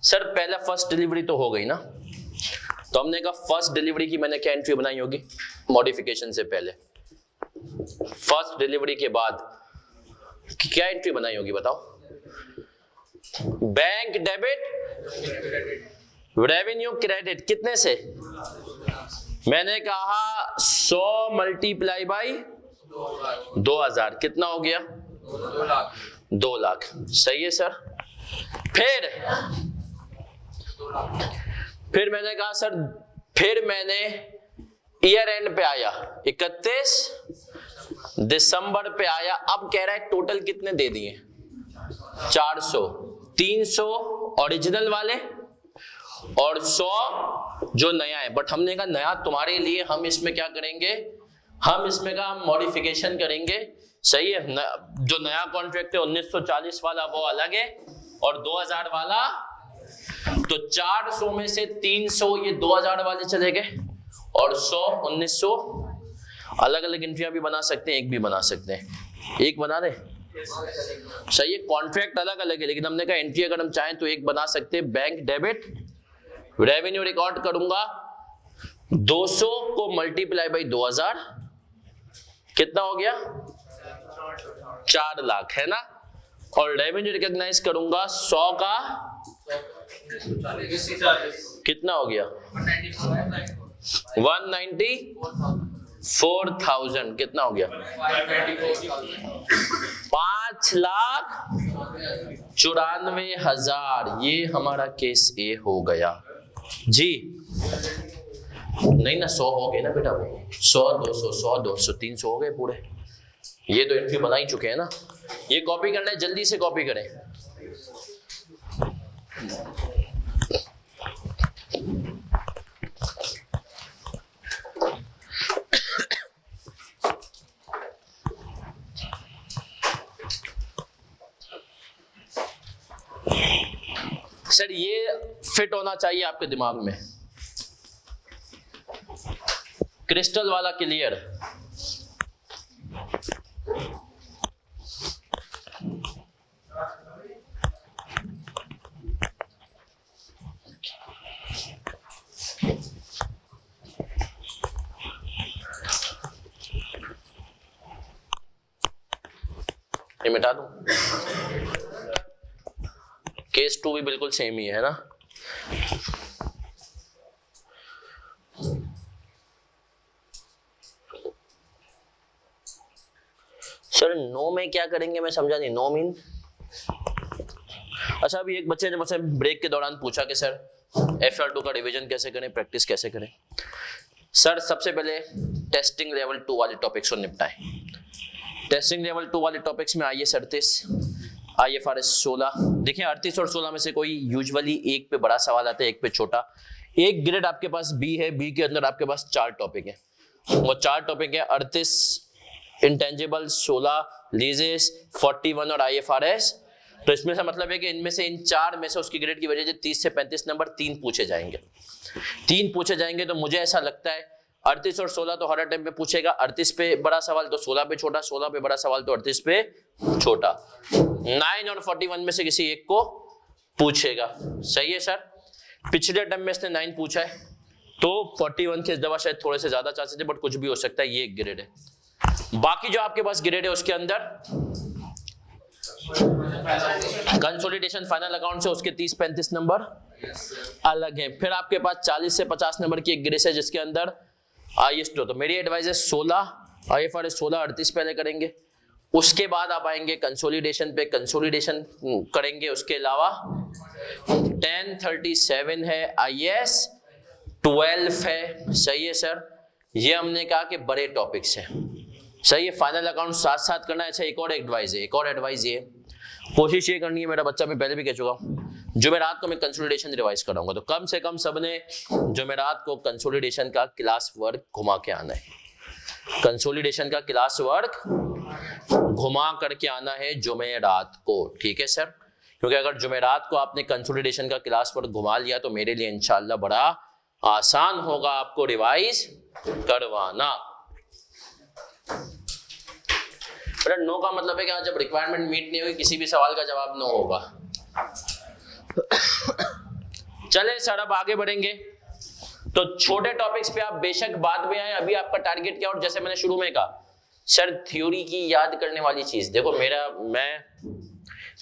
सर, पहला फर्स्ट डिलीवरी तो हो गई ना, तो हमने कहा फर्स्ट डिलीवरी की मैंने क्या एंट्री बनाई होगी मॉडिफिकेशन से पहले? फर्स्ट डिलीवरी के बाद क्या एंट्री बनाई होगी बताओ? Bank debit, revenue credit. कितने से? मैंने कहा 100 मल्टीप्लाई बाई 2000, कितना हो गया? 2 लाख। सही है सर। फिर मैंने कहा सर, फिर मैंने ईयर एंड पे आया, 31 दिसंबर पे आया। अब कह रहा है टोटल कितने दे दिए? 400। 300 ओरिजिनल वाले और 100 जो नया है। बट हमने कहा नया तुम्हारे लिए, हम इसमें क्या करेंगे? हम इसमें का मॉडिफिकेशन करेंगे, सही है। जो नया कॉन्ट्रैक्ट है 1940 वाला वो अलग है, और 2000 वाला। तो 400 में से 300 ये 2000 वाले चले गए, और 100 1900। अलग अलग एंट्रियां भी बना सकते हैं, एक भी बना सकते हैं। एक बना दे, सही है। कॉन्ट्रैक्ट अलग अलग है, लेकिन हमने कहा एंट्री अगर हम चाहें तो एक बना सकते हैं। बैंक डेबिट, रेवेन्यू रिकॉर्ड करूंगा 200 को मल्टीप्लाई बाई 2000, कितना हो गया? 4 लाख, है ना। और रेवेन्यू रिकॉग्नाइज करूंगा 100 का, कितना हो गया? 194,000, कितना हो गया? 5,94,000। ये हमारा केस ए हो गया जी। नहीं ना, 100 हो गए ना बेटा, वो 100 200 100 200 300 हो गए पूरे। ये तो एंट्री बना ही चुके हैं ना। ये कॉपी करना है, जल्दी से कॉपी करें। सर ये फिट होना चाहिए आपके दिमाग में, क्रिस्टल वाला क्लियर। ये मिटा दूं, केस 2 भी बिल्कुल सेम ही है ना। सर नो में क्या करेंगे मैं समझा नहीं, नो मीन। अच्छा अभी एक बच्चे ने मुझसे ब्रेक के दौरान पूछा कि सर FR2 का रिवीजन कैसे करें, प्रैक्टिस कैसे करें। सर सबसे पहले टेस्टिंग लेवल 2 वाले टॉपिक्स को निपटाएं। टेस्टिंग लेवल 2 वाले टॉपिक्स में IS 38, IFRS 16। देखिए 38 और 16 में से कोई यूजुअली एक पे बड़ा सवाल आता है, एक पे छोटा। एक ग्रेड आपके पास B है, B के अंदर आपके पास 4 टॉपिक है। वो 4 टॉपिक है 38 इंटेंजिबल, 16 लीजेस, 41 और IFRS। तो इसमें से मतलब है कि इनमें से इन 4 में से उसकी ग्रेड की वजह से 30 से 35 नंबर 3 पूछे जाएंगे। 3 पूछे जाएंगे तो मुझे ऐसा लगता है 38 और 16 तो हर टाइम पे पूछेगा, 38 पे बड़ा सवाल तो 16 पे छोटा, 16 पे बड़ा सवाल तो 38 पे छोटा। 9 और 41 में से किसी एक को पूछेगा। सही है सर। पिछले टाइम में इसने 9 पूछा है तो 41 के इस दफा शायद थोड़े से ज्यादा चांसेस है, बट कुछ भी हो सकता है। ये एक ग्रेड है। बाकी जो आपके पास ग्रेड है उसके अंदर कंसोलिडेशन फाइनल अकाउंट से उसके 30-35 नंबर अलग है। फिर आपके पास 40 से 50 नंबर की एक ग्रेड है जिसके अंदर IS 2। तो मेरी एडवाइस है 16 IFRS 16 38 पहले करेंगे, उसके बाद आप आएंगे कंसोलिडेशन पे, कंसोलिडेशन करेंगे। उसके अलावा 1037 है, IS 12 है। सही है सर। ये हमने कहा कि बड़े टॉपिक्स है। सही है। फाइनल अकाउंट साथ साथ करना है। अच्छा एक और एडवाइस है, एक और एडवाइस ये कोशिश ये करनी है, मेरा बच्चा मैं पहले भी कह चुका हूं, जुमेरात को मैं कंसोलिडेशन रिवाइज कराऊंगा तो कम से कम सबने जुमेरात को कंसोलिडेशन का क्लास वर्क घुमा के आना है। कंसोलिडेशन का क्लास वर्क घुमा करके आना है जुमेरात को, ठीक है सर। क्योंकि अगर जुमेरात को आपने कंसोलिडेशन का क्लास वर्क घुमा लिया तो मेरे लिए इंशाल्लाह बड़ा आसान होगा आपको रिवाइज करवाना। नो का मतलब है कि जब रिक्वायरमेंट मीट नहीं होगी किसी भी सवाल का जवाब नो होगा। चले सर अब आगे बढ़ेंगे। तो छोटे टॉपिक्स पे आप बेशक बाद में आए, अभी आपका टारगेट क्या। और जैसे मैंने शुरू में कहा सर थ्योरी की याद करने वाली चीज देखो, मैं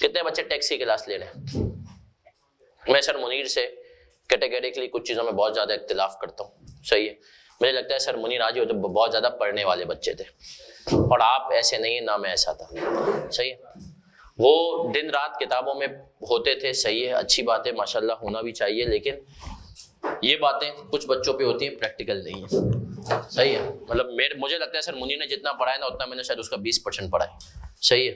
कितने बच्चे टैक्स की क्लास ले रहे हैं। मैं सर मुनीर से कैटेगरिकली कुछ चीजों में बहुत ज्यादा इख्तिलाफ करता हूँ। सही है। मुझे लगता है सर मुनीर आज तो बहुत ज्यादा पढ़ने वाले बच्चे थे और आप ऐसे नहीं है, ना मैं ऐसा था। सही है। वो दिन रात किताबों में होते थे। सही है, अच्छी बात है, माशाल्लाह होना भी चाहिए। लेकिन ये बातें कुछ बच्चों पे होती हैं, प्रैक्टिकल नहीं है। सही है। मतलब मुझे लगता है सर मुनीर ने जितना पढ़ा है ना उतना मैंने शायद उसका 20% पढ़ा है। सही है।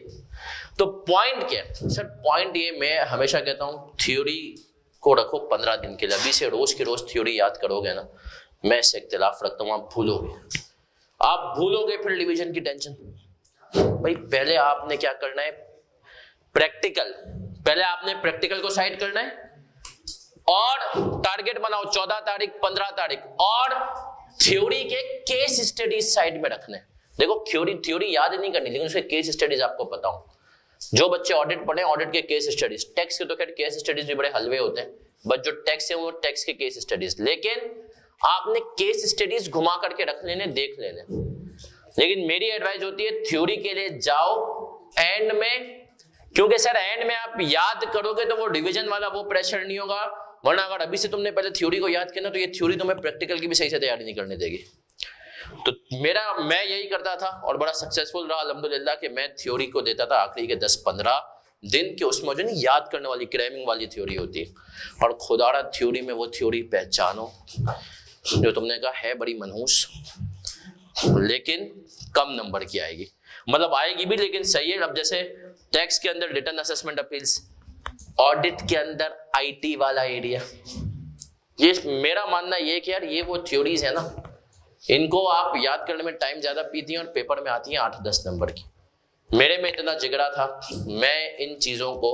तो पॉइंट क्या है सर? पॉइंट ये मैं हमेशा कहता हूँ थ्योरी को रखो 15 दिन के लिए। अभी से रोज की रोज थ्योरी याद करोगे ना, मैं इससे इख्तिलाफ रखता हूँ, आप भूलोगे फिर डिवीजन की टेंशन। भाई पहले आपने क्या करना है, प्रैक्टिकल। पहले आपने प्रैक्टिकल को साइड करना है और टारगेट बनाओ 14 तारीख 15 तारीख, और थ्योरी के केस स्टडीज साइड में रखने। देखो थ्योरी याद नहीं करनी, लेकिन उसके केस स्टडीज आपको पता हो। जो बच्चे ऑडिट पढ़े ऑडिट के केस स्टडीज, टैक्स के तो खैर केस स्टडीज भी बड़े हलवे होते हैं, बट जो टैक्स है वो टैक्स के केस स्टडीज। लेकिन आपने केस स्टडीज घुमा करके रख लेने, देख लेने। लेकिन मेरी एडवाइस होती है थ्योरी के लिए जाओ एंड में, क्योंकि सर एंड में आप याद करोगे तो वो डिवीजन वाला वो प्रेशर नहीं होगा। वरना अगर अभी से तुमने पहले थ्योरी को याद किया ना तो ये थ्योरी तुम्हें प्रैक्टिकल की भी सही से तैयारी नहीं करने देगी। तो मैं यही करता था और बड़ा सक्सेसफुल रहा अल्हम्दुलिल्लाह कि मैं थ्योरी को देता था आखिरी के 10-15 दिन के, उसमें जो नहीं याद करने वाली क्रैमिंग वाली थ्योरी होती है। और खुदारा थ्योरी में वो थ्योरी पहचानो जो तुमने कहा है बड़ी मनहूस, लेकिन कम नंबर की आएगी। मतलब आएगी भी लेकिन सही है। अब जैसे टैक्स के अंदर रिटर्न असेसमेंट अपील्स, ऑडिट के अंदर आईटी वाला एरिया, ये मेरा मानना ये कि यार ये वो थ्योरीज है ना, इनको आप याद करने में टाइम ज्यादा पीती हैं और पेपर में आती हैं 8-10 नंबर की। मेरे में इतना जिगरा था, मैं इन चीजों को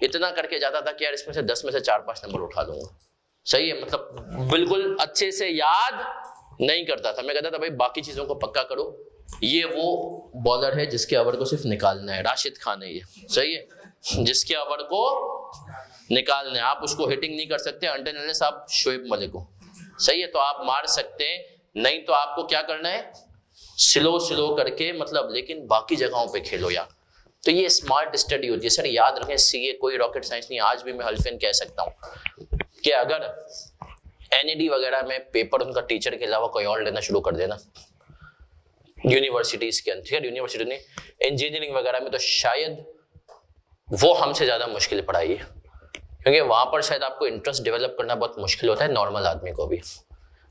इतना करके जाता था कि यार इसमें से 10 में से 4-5 नंबर उठा लूंगा। सही है। मतलब बिल्कुल अच्छे से याद नहीं करता था। मैं कहता था भाई बाकी चीजों को पक्का करो, ये वो बॉलर है जिसके ओवर को सिर्फ निकालना है, राशिद खान है ये। सही है। जिसके ओवर को निकालना है, आप उसको हिटिंग नहीं कर सकते अंटिल अनलेस आप शोएब मलिक हो। सही है। तो आप मार सकते हैं, नहीं तो आपको क्या करना है, स्लो करके मतलब, लेकिन बाकी जगहों पे खेलो यार। तो ये स्मार्ट स्टडी होती है सर। याद रखें सीए कोई रॉकेट साइंस नहीं। आज भी मैं हल्फियन कह सकता हूँ कि अगर एनईडी वगैरह में पेपर उनका टीचर के अलावा कोई और लेना शुरू कर देना यूनिवर्सिटीज के अंदर, ठीक है, यूनिवर्सिटी नहीं, इंजीनियरिंग वगैरह में, तो शायद वो हमसे ज्यादा मुश्किल पढ़ाई है, क्योंकि वहां पर शायद आपको इंटरेस्ट डेवलप करना बहुत मुश्किल होता है नॉर्मल आदमी को भी।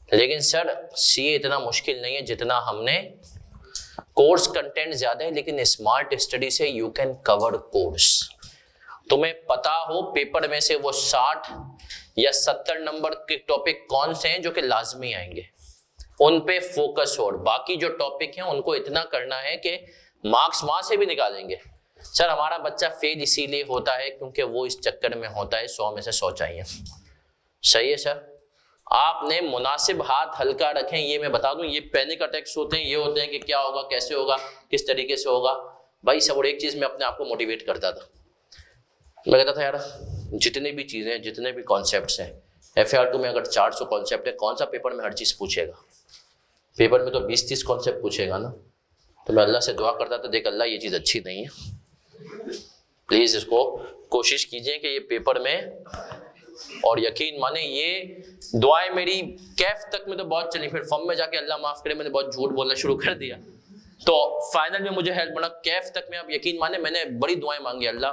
लेकिन सर सीए इतना मुश्किल नहीं है जितना हमने, कोर्स कंटेंट ज्यादा है लेकिन स्मार्ट स्टडी से यू कैन कवर कोर्स। तुम्हें पता हो पेपर में से वो 60 या 70 नंबर के टॉपिक कौन से हैं जो कि लाजमी आएंगे, उन पे फोकस हो, और बाकी जो टॉपिक हैं उनको इतना करना है कि मार्क्स वहां से भी निकालेंगे। सर हमारा बच्चा फेल इसीलिए होता है क्योंकि वो इस चक्कर में होता है 100 में से 100 चाहिए। सही है सर, आपने मुनासिब हाथ हल्का रखें। ये मैं बता दूं, ये पैनिक अटैक्स होते हैं, ये होते हैं कि क्या होगा, कैसे होगा, किस तरीके से होगा। भाई सब, और एक चीज मैं अपने आप को मोटिवेट करता था, मैं कहता था यार जितने भी चीजें, जितने भी कॉन्सेप्ट्स हैं, FAR2 में अगर 400 कॉन्सेप्ट है, कौन सा पेपर में हर चीज पूछेगा? पेपर में तो 20-30 कॉन्सेप्ट पूछेगा ना। तो मैं अल्लाह से दुआ करता था, देख अल्लाह ये चीज अच्छी नहीं है, प्लीज इसको कोशिश कीजिए कि ये पेपर में, और यकीन माने ये दुआएं मेरी कैफ तक में तो बहुत चली, फिर फम में जाके अल्लाह माफ करे मैंने बहुत झूठ बोलना शुरू कर दिया, तो फाइनल में मुझे हेल्प बना। कैफ तक में आप यकीन माने मैंने बड़ी दुआएं मांगी, अल्लाह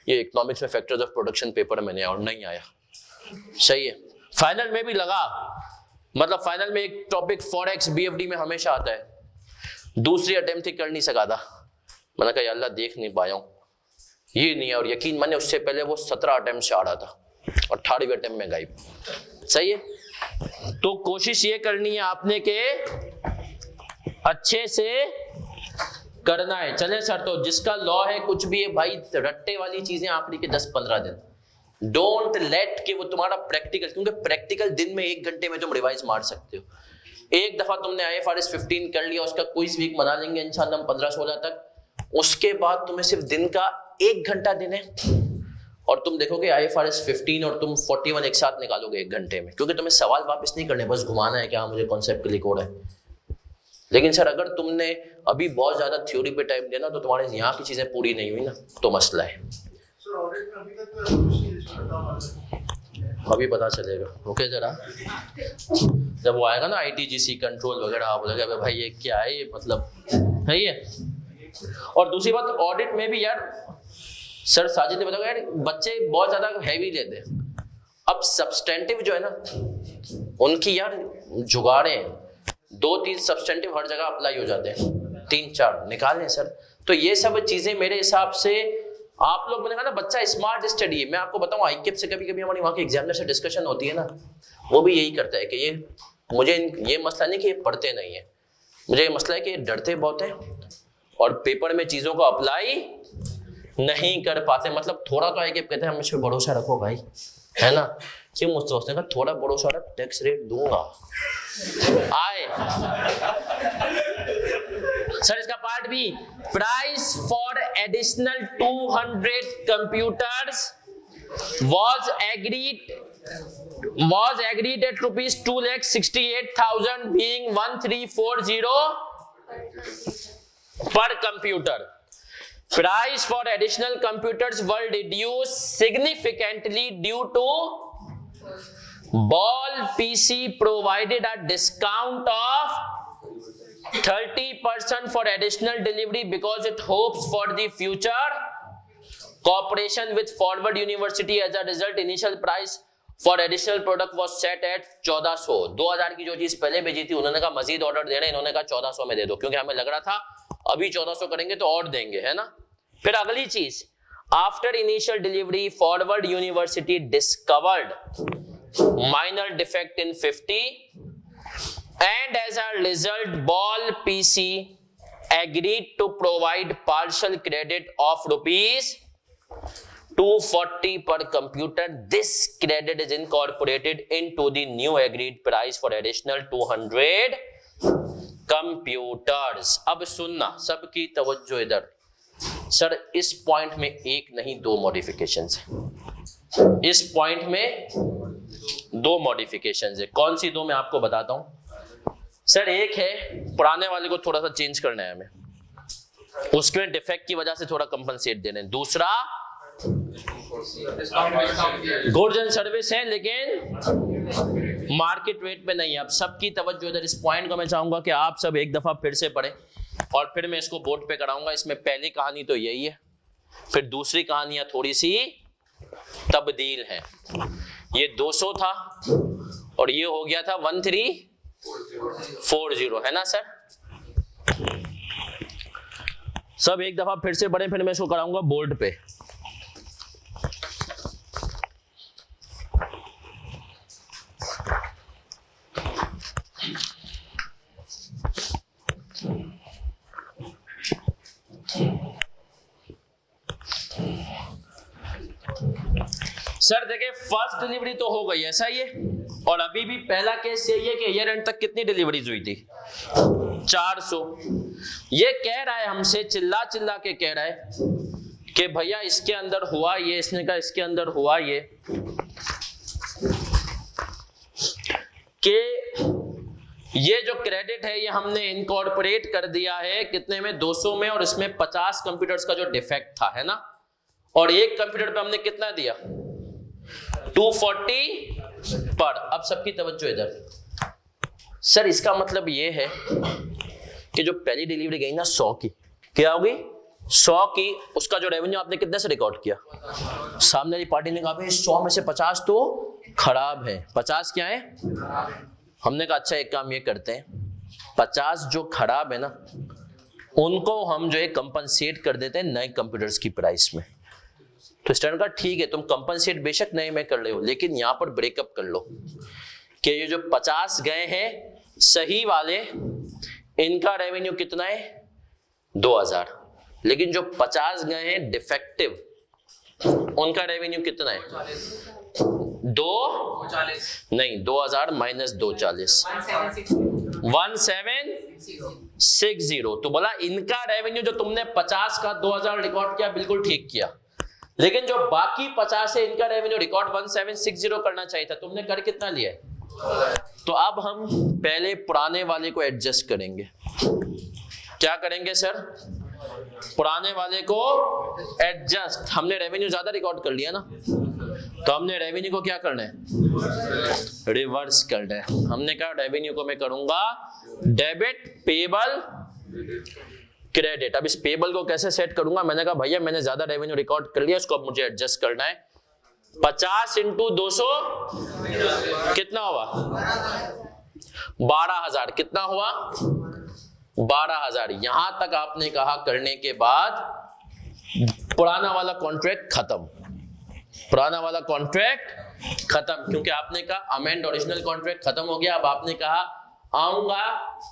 ये इकोनॉमिक्स में फैक्टर्स ऑफ प्रोडक्शन पेपर मैंने, और नहीं आया। सही है, फाइनल में भी लगा, मतलब फाइनल में एक टॉपिक फॉरेक्स BFD में हमेशा आता है, दूसरी अटेम्प्ट ही कर नहीं सका था। मैंने कहा अल्लाह देख नहीं पाया हूं, ये नहीं है, और यकीन माने उससे पहले वो 17 अटेम्प्ट से आ रहा था, 18वें अटेम्प्ट में गायब। सही है, तो कोशिश ये करनी है आपने के अच्छे से करना है। चले सर, तो जिसका लॉ है कुछ भी है भाई, रट्टे वाली चीजें आखिरी के 10-15 दिन, डोंट लेट कि वो तुम्हारा प्रैक्टिकल, क्योंकि प्रैक्टिकल दिन में 1 घंटे में तुम रिवाइज मार सकते हो। एक दफा तुमने IFRS 15 कर लिया, उसका क्विज वीक बना लेंगे इंशाल्लाह हम 15-16 तक, उसके बाद तुम्हें सिर्फ दिन का 1 घंटा दिन है, और तुम देखोगे IFRS 15 और तुम 41 एक साथ निकालोगे 1 घंटे में, क्योंकि तुम्हें सवाल वापस नहीं करने, बस घुमाना है कि हाँ मुझे कॉन्सेप्ट क्लिक हो रहा है। लेकिन सर अगर तुमने अभी बहुत ज्यादा थ्योरी पे टाइम देना तो तुम्हारे यहाँ की चीजें पूरी नहीं हुई ना, तो मसला है। अभी पता चलेगा, ओके जरा जब वो आएगा ना ITGC कंट्रोल वगैरह, आप बोलेगा भाई ये क्या है, ये मतलब है ये। और दूसरी बात, ऑडिट में भी यार सर साजिद ने बताया यार बच्चे बहुत ज्यादा हैवी लेते हैं। अब सब्सटेंटिव जो है ना उनकी यार जुगाड़े हैं, 2-3 सब्सटेंटिव हर जगह अप्लाई हो जाते हैं, 3-4 निकाल लें सर। तो ये सब चीजें मेरे हिसाब से आप लोग, मैंने कहा ना बच्चा स्मार्ट स्टडी है। मैं आपको बताऊं ICAP से कभी कभी हमारी वहाँ के एग्जामिनर से डिस्कशन होती है ना, वो भी यही करता है कि ये मुझे ये मसला नहीं कि ये पढ़ते नहीं है, मुझे ये मसला है कि ये डरते बहुत है और पेपर में चीजों को अप्लाई नहीं कर पाते। मतलब थोड़ा तो ICAP कहते हैं मुझ पर भरोसा रखो भाई, है ना, क्यों मुझसे सोचने का थोड़ा भरोसा रख, टैक्स रेट दूंगा आए। सर इसका पार्ट भी, price for additional 200 computers was agreed at rupees 2,68,000 being 1340 per computer. Price for additional computers were reduced significantly due to Ball PC provided a discount of 30% for additional delivery because it hopes for the future cooperation with Forward University. As a result, initial price for additional product was set at 1400। 2000 की जो चीज पहले भेजी थी उन्होंने कहा मजीद order दे रहे हैं, इन्होंने कहा 1400 में दे दो, क्योंकि हमें लग रहा था अभी 1400 करेंगे तो और देंगे, है ना। फिर अगली चीज, after initial delivery forward university discovered minor defect in 50 and as a result Ball PC agreed to provide partial credit of rupees 240 per computer. This credit is incorporated into the new agreed price for additional 200 computers. अब सुनना, सबकी तवज्जो इधर। Sir इस point में एक नहीं 2 modifications हैं, इस पॉइंट में 2 मॉडिफिकेशंस है। कौन सी 2 मैं आपको बताता हूं। सर एक है, पुराने वाले को थोड़ा सा चेंज करना है हमें, उसमें डिफेक्ट की वजह से थोड़ा कंपनसेट दे रहे हैं। दूसरा गुड्स एंड सर्विस है लेकिन मार्केट रेट पे नहीं है। अब सबकी तवज्जो इधर, इस पॉइंट को मैं चाहूंगा कि आप सब एक दफा फिर से पढ़ें और फिर मैं इसको बोर्ड पे कराऊंगा। इसमें पहली कहानी तो यही है, फिर दूसरी कहानियां थोड़ी सी तब्दील है। ये 200 था और ये हो गया था 1340, है ना सर? सब एक दफा फिर से पढ़े, फिर मैं इसको कराऊंगा बोर्ड पे। सर देखिए, फर्स्ट डिलीवरी तो हो गई, ऐसा ही है। और अभी भी पहला केस यही है कि ईयर एंड तक कितनी डिलीवरीज हुई थी? 400। ये कह रहा है हमसे, चिल्ला चिल्ला के कह रहा है कि भैया इसके अंदर हुआ ये, इसने कहा इसके अंदर हुआ ये, कि ये जो क्रेडिट है ये हमने इनकॉर्पोरेट कर दिया है कितने में? 200 में, और इसमें 50 कंप्यूटर्स का जो डिफेक्ट था, है ना? और एक कंप्यूटर पे हमने कितना दिया? 240 पर। अब सबकी तवज्जो इधर। सर इसका मतलब ये है कि जो पहली डिलीवरी गई ना 100 की, क्या होगी? 100 की, उसका जो रेवेन्यू आपने कितने से रिकॉर्ड किया? सामने वाली पार्टी ने कहा भाई 100 में से 50 तो खराब है, 50 क्या है? हमने कहा अच्छा एक काम ये करते हैं, 50 जो खराब है ना उनको हम जो है कंपनसेट कर देते हैं नए कंप्यूटर्स की प्राइस में। तो स्टैंडर्ड का ठीक है, तुम कंपनसेट बेशक नए में कर रहे हो, लेकिन यहां पर ब्रेकअप कर लो कि ये जो 50 गए हैं सही वाले, इनका रेवेन्यू कितना है? 2000। लेकिन जो 50 गए हैं डिफेक्टिव, उनका रेवेन्यू कितना है? 2000 माइनस 240, 1760। तो बोला इनका रेवेन्यू जो तुमने 50 का 2000 रिकॉर्ड किया बिल्कुल ठीक किया, लेकिन जो बाकी 50 है इनका रेवेन्यू रिकॉर्ड 1760 करना चाहिए था, तुमने कर कितना लिया है? तो अब हम पहले पुराने वाले को एडजस्ट करेंगे। क्या करेंगे सर? पुराने वाले को एडजस्ट। हमने रेवेन्यू ज्यादा रिकॉर्ड कर लिया ना, तो हमने रेवेन्यू को क्या करना है? रिवर्स करना है। हमने कहा रेवेन्यू को मैं करूंगा डेबिट, पेबल, क्रेडिट। अब इस पेबल को कैसे सेट करूंगा? मैंने कहा भैया मैंने ज्यादा रेवेन्यू रिकॉर्ड कर लिया, इसको अब मुझे एडजस्ट करना है। 50 इंटू 200 कितना हुआ? 12000। कितना हुआ? 12000। यहां तक आपने कहा करने के बाद पुराना वाला कॉन्ट्रैक्ट खत्म, पुराना वाला कॉन्ट्रैक्ट खत्म, क्योंकि आपने कहा अमेंड ओरिजिनल कॉन्ट्रैक्ट खत्म हो गया। अब आपने कहा आऊंगा,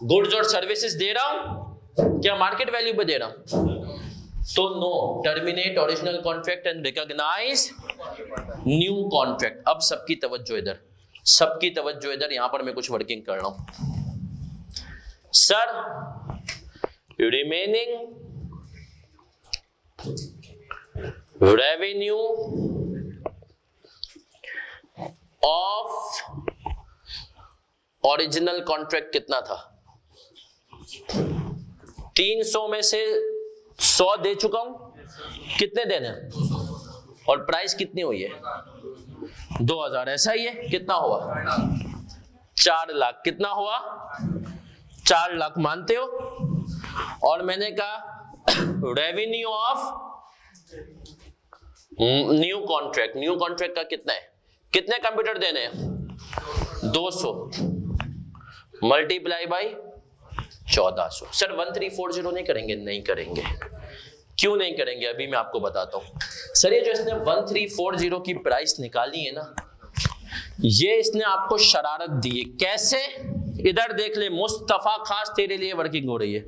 गुड्स और सर्विसेज दे रहा हूं, क्या मार्केट वैल्यू पे दे रहा हूं? तो no, terminate original contract and recognise new contract. अब सबकी तवज्जो इधर, सबकी तवज्जो इधर। यहां पर मैं कुछ वर्किंग कर रहा हूं। Sir remaining revenue of original contract कितना था? 300 में से 100 दे चुका हूं, कितने देने? और प्राइस कितनी हुई है? 2000। ऐसा ही है। कितना हुआ? 4 लाख। कितना हुआ? 4 लाख। मानते हो? और मैंने कहा revenue of new contract, new contract का कितना है? कितने कंप्यूटर देने हैं? 200 मल्टीप्लाई बाई 1400। सर 1340 नहीं करेंगे? नहीं करेंगे। क्यों नहीं करेंगे? अभी मैं आपको बताता हूं। सर ये जो इसने 1340 की प्राइस निकाली है ना, ये इसने आपको शरारत दी है। कैसे? इधर देख ले, मुस्तफा खास तेरे लिए वर्किंग हो रही है।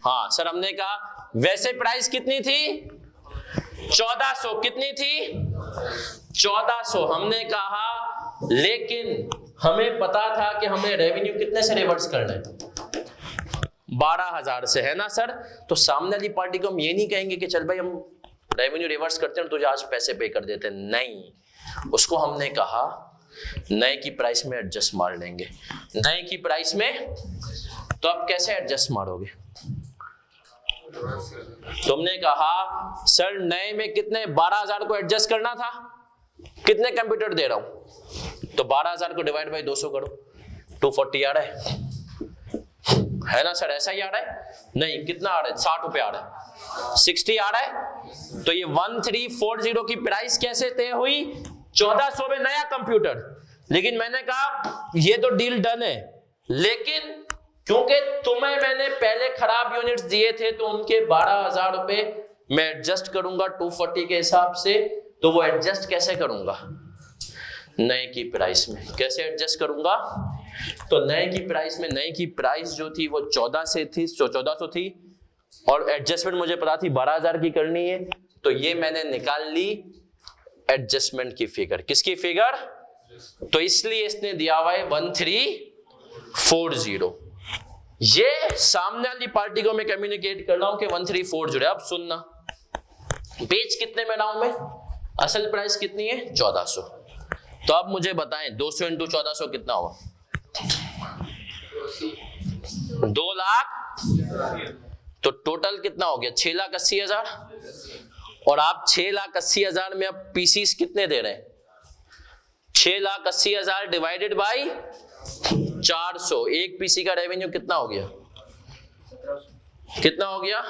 हाँ सर, हमने कहा वैसे प्राइस कितनी थी? 1400। कितनी थी? 1400। हमने कहा लेकिन हमें पता था कि हमें रेवेन्यू कितने से रिवर्स करना है? 12000 से, है ना सर? तो सामने वाली पार्टी को हम ये नहीं कहेंगे कि चल भाई हम रेवेन्यू रिवर्स करते हैं तुझे आज पैसे पे कर देते हैं, नहीं। उसको हमने कहा नए की प्राइस में एडजस्ट मार लेंगे। नए की प्राइस में, तो आप कैसे एडजस्ट मारोगे? तुमने कहा सर नए में कितने 12,000 को एडजस्ट करना था, कितने कंप्यूटर दे रहा हूं, तो 12,000 को डिवाइड बाय 200 करो, 240 आ रहा है ना सर? ऐसा ही आ रहा है? नहीं, कितना आ रहा है? 60 रुपए आ रहा है, 60 आ रहा है। तो ये 1340 की प्राइस कैसे तय हुई? 1400 में नया कंप्यूटर। लेकिन मैंने कहा ये तो डील डन है, लेकिन क्योंकि तुम्हें मैंने पहले खराब यूनिट्स दिए थे तो उनके 12,000 रुपए मैं एडजस्ट करूंगा 240 के हिसाब से, तो वो एडजस्ट कैसे करूंगा? नए की प्राइस में। कैसे एडजस्ट करूंगा? तो नए की प्राइस में, नए की प्राइस जो थी वो 1400 थी और एडजस्टमेंट मुझे पता थी 12,000 की करनी है, तो ये मैंने निकाल ली एडजस्टमेंट की फिगर। किसकी फिगर? तो इसलिए इसने दिया हुआ है 1340। ये सामने वाली पार्टी को मैं कम्युनिकेट कर रहा हूं कि 1340। अब सुनना, बेच कितने में रहा हूं मैं? असल प्राइस कितनी है? 1400। तो अब मुझे बताएं 200 इंटू 1400 कितना हुआ? 2 लाख। तो टोटल कितना हो गया? 6,80,000। और आप 6,80,000 में अब पीसीस कितने दे रहे हैं? 6,80,000 डिवाइडेड बाई 400। एक पीसी का रेवेन्यू कितना हो गया? कितना हो गया?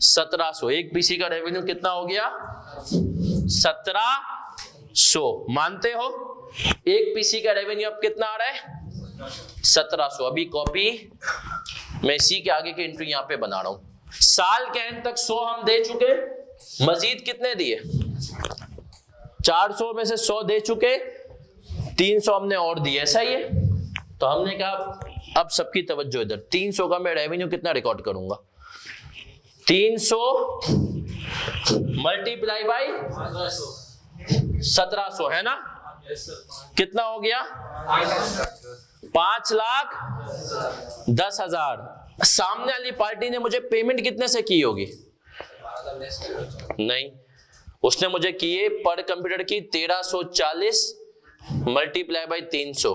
1700। एक पीसी का रेवेन्यू कितना हो गया? 1700। मानते हो? एक पीसी का रेवेन्यू अब कितना आ रहा है? 1700। अभी कॉपी मैं इसी के आगे की एंट्री यहां पे बना रहा हूं। साल के एंड तक 100 हम दे चुके, मजीद कितने दिए? 400 में से 100 दे चुके, 300 हमने और दिए। ऐसा ही है? तो हमने कहा अब सबकी तवज्जो इधर। 300 का मैं रेवेन्यू कितना रिकॉर्ड करूंगा? 300 मल्टीप्लाई बाई 1700 है ना? कितना हो गया? 5,10,000। सामने वाली पार्टी ने मुझे पेमेंट कितने से की होगी? नहीं, उसने मुझे किए पर कंप्यूटर की 1340 मल्टीप्लाई बाई 300,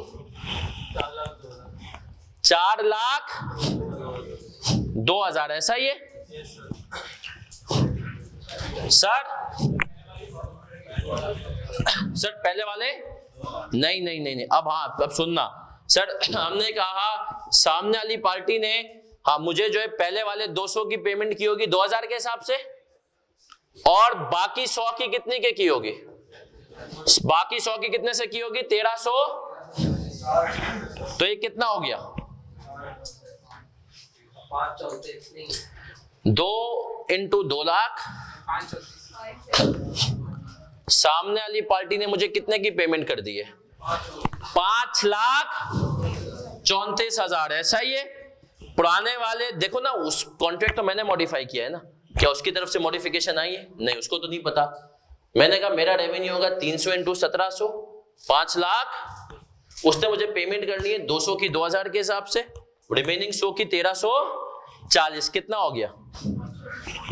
4,02,000। ऐसा ही है सर? सर पहले वाले नहीं। अब हाँ, अब सुनना सर। हमने कहा सामने वाली पार्टी ने हाँ मुझे जो है पहले वाले 200 की पेमेंट की होगी 2,000 के हिसाब से, और बाकी 100 की कितने के की होगी? बाकी 100 की कितने से की होगी? 1300। तो ये कितना हो गया? 2 इंटू 2 लाख। सामने वाली पार्टी ने मुझे कितने की पेमेंट कर दी है? 5,34,000। ऐसा ही है? पुराने वाले देखो ना, उस कॉन्ट्रैक्ट तो मैंने मॉडिफाई किया है ना, क्या उसकी तरफ से मॉडिफिकेशन आई है? नहीं, उसको तो नहीं पता। मैंने कहा मेरा रेवेन्यू होगा 300 इंटू 1700, 5 लाख। उसने मुझे पेमेंट करनी है 200 की 2,000 के हिसाब से, रिमेनिंग 100 की 1340। कितना हो गया?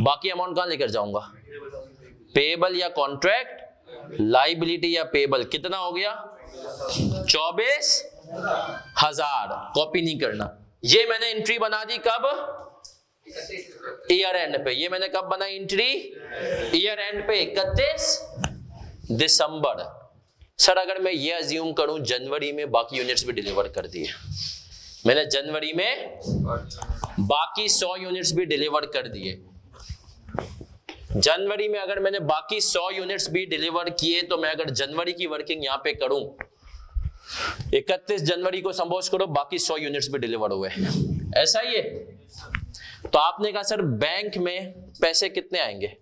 बाकी अमाउंट कहां लेकर जाऊंगा? पेएबल या कॉन्ट्रैक्ट, लाइबिलिटी या पेएबल। कितना हो गया? 24,000। कॉपी नहीं करना। ये मैंने एंट्री बना दी कब? ईयर एंड पे। ये मैंने कब बनाई एंट्री? ईयर एंड पे 31 दिसंबर। सर अगर मैं ये अज्यूम करूं जनवरी में बाकी यूनिट्स भी डिलीवर कर दिए, मैंने जनवरी में बाकी 100 यूनिट्स भी डिलीवर कर दिए, जनवरी में अगर मैंने बाकी 100 यूनिट्स भी डिलीवर किए, तो मैं अगर जनवरी की वर्किंग यहां पे करूं, 31 जनवरी को संपोज करो बाकी 100 यूनिट्स भी डिलीवर हुए। ऐसा ही है? तो आपने कहा सर बैंक में पैसे कितने आएंगे?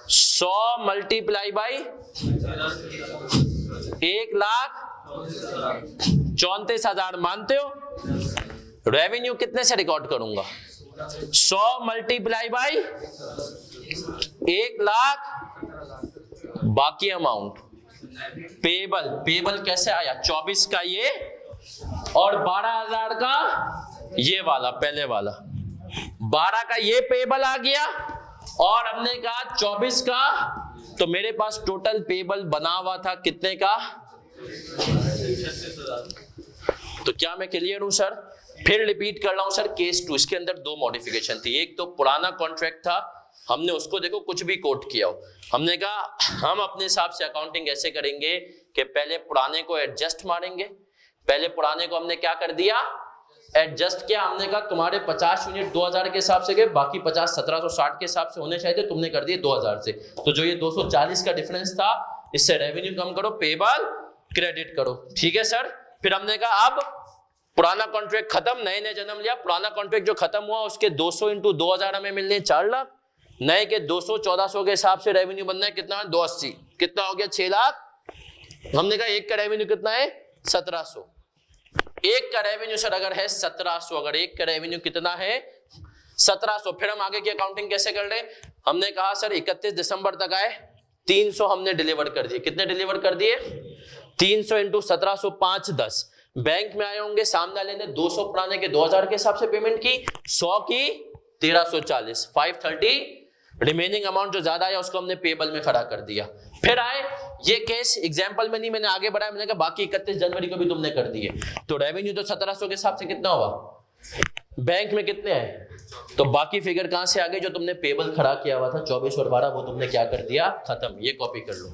100 मल्टीप्लाई बाई 1,34,000। मानते हो? रेवेन्यू कितने से रिकॉर्ड करूंगा? 100 मल्टीप्लाई बाई 1,00,000। बाकी अमाउंट पेबल। पेबल कैसे आया? 24 का ये और 12,000 का ये वाला, पहले वाला 12 का ये पेबल आ गया, और हमने कहा 24 का। तो मेरे पास टोटल पेबल बना हुआ था कितने का? तो क्या मैं क्लियर हूं सर? फिर रिपीट कर रहा हूं सर, केस 2 इसके अंदर 2 मॉडिफिकेशन थी। एक तो पुराना कॉन्ट्रैक्ट था, हमने उसको देखो कुछ भी कोट किया हो, हमने कहा हम अपने हिसाब से अकाउंटिंग ऐसे करेंगे कि पहले पुराने को एडजस्ट मारेंगे। पहले पुराने को हमने क्या कर दिया, एडजस्ट किया। हमने कहा तुम्हारे 50 यूनिट 2000 के हिसाब से गए, बाकी 50 1760 के हिसाब से होने चाहिए थे, तुमने कर दिए 2000 से। तो जो ये 240 का डिफरेंस था, इससे रेवेन्यू कम करो, पेबल क्रेडिट करो। ठीक है सर। फिर हमने कहा अब पुराना कॉन्ट्रैक्ट खत्म, नए ने जन्म लिया। पुराना कॉन्ट्रैक्ट जो खत्म हुआ उसके 200 इंटू 2000 हमें मिलने 4 लाख, नए के 200 1400 के हिसाब से रेवेन्यू बनना है कितना, 280, कितना हो गया 6 लाख। हमने कहा एक का रेवेन्यू कितना है 1700। एक का रेवेन्यू सर अगर है 1700, अगर एक का रेवेन्यू कितना है 1700, फिर हम आगे की अकाउंटिंग कैसे कर रहे हैं, हमने कहा सर 31 दिसंबर तक आए, 300 हमने डिलीवर कर दिए। कितने डिलीवर कर दिए, 300 इंटू 1700 5 10। बैंक में आए होंगे, सामने वाले ने 200 पुराने के 2000 के हिसाब से पेमेंट की, 100 की 1340, 530। रिमेनिंग अमाउंट जो ज्यादा आया उसको हमने पेबल में खड़ा कर दिया। फिर आए, ये केस एग्जांपल में नहीं, मैंने आगे बढ़ाया, मैंने कहा बाकी 31 जनवरी को भी तुमने कर दिए। तो रेवेन्यू तो 1700 के हिसाब से कितना हुआ, बैंक में कितने हैं, तो बाकी फिगर कहां से आ गई, जो तुमने पेबल खड़ा किया हुआ था 24 और 12, वो तुमने क्या कर दिया, खत्म। ये कॉपी कर लो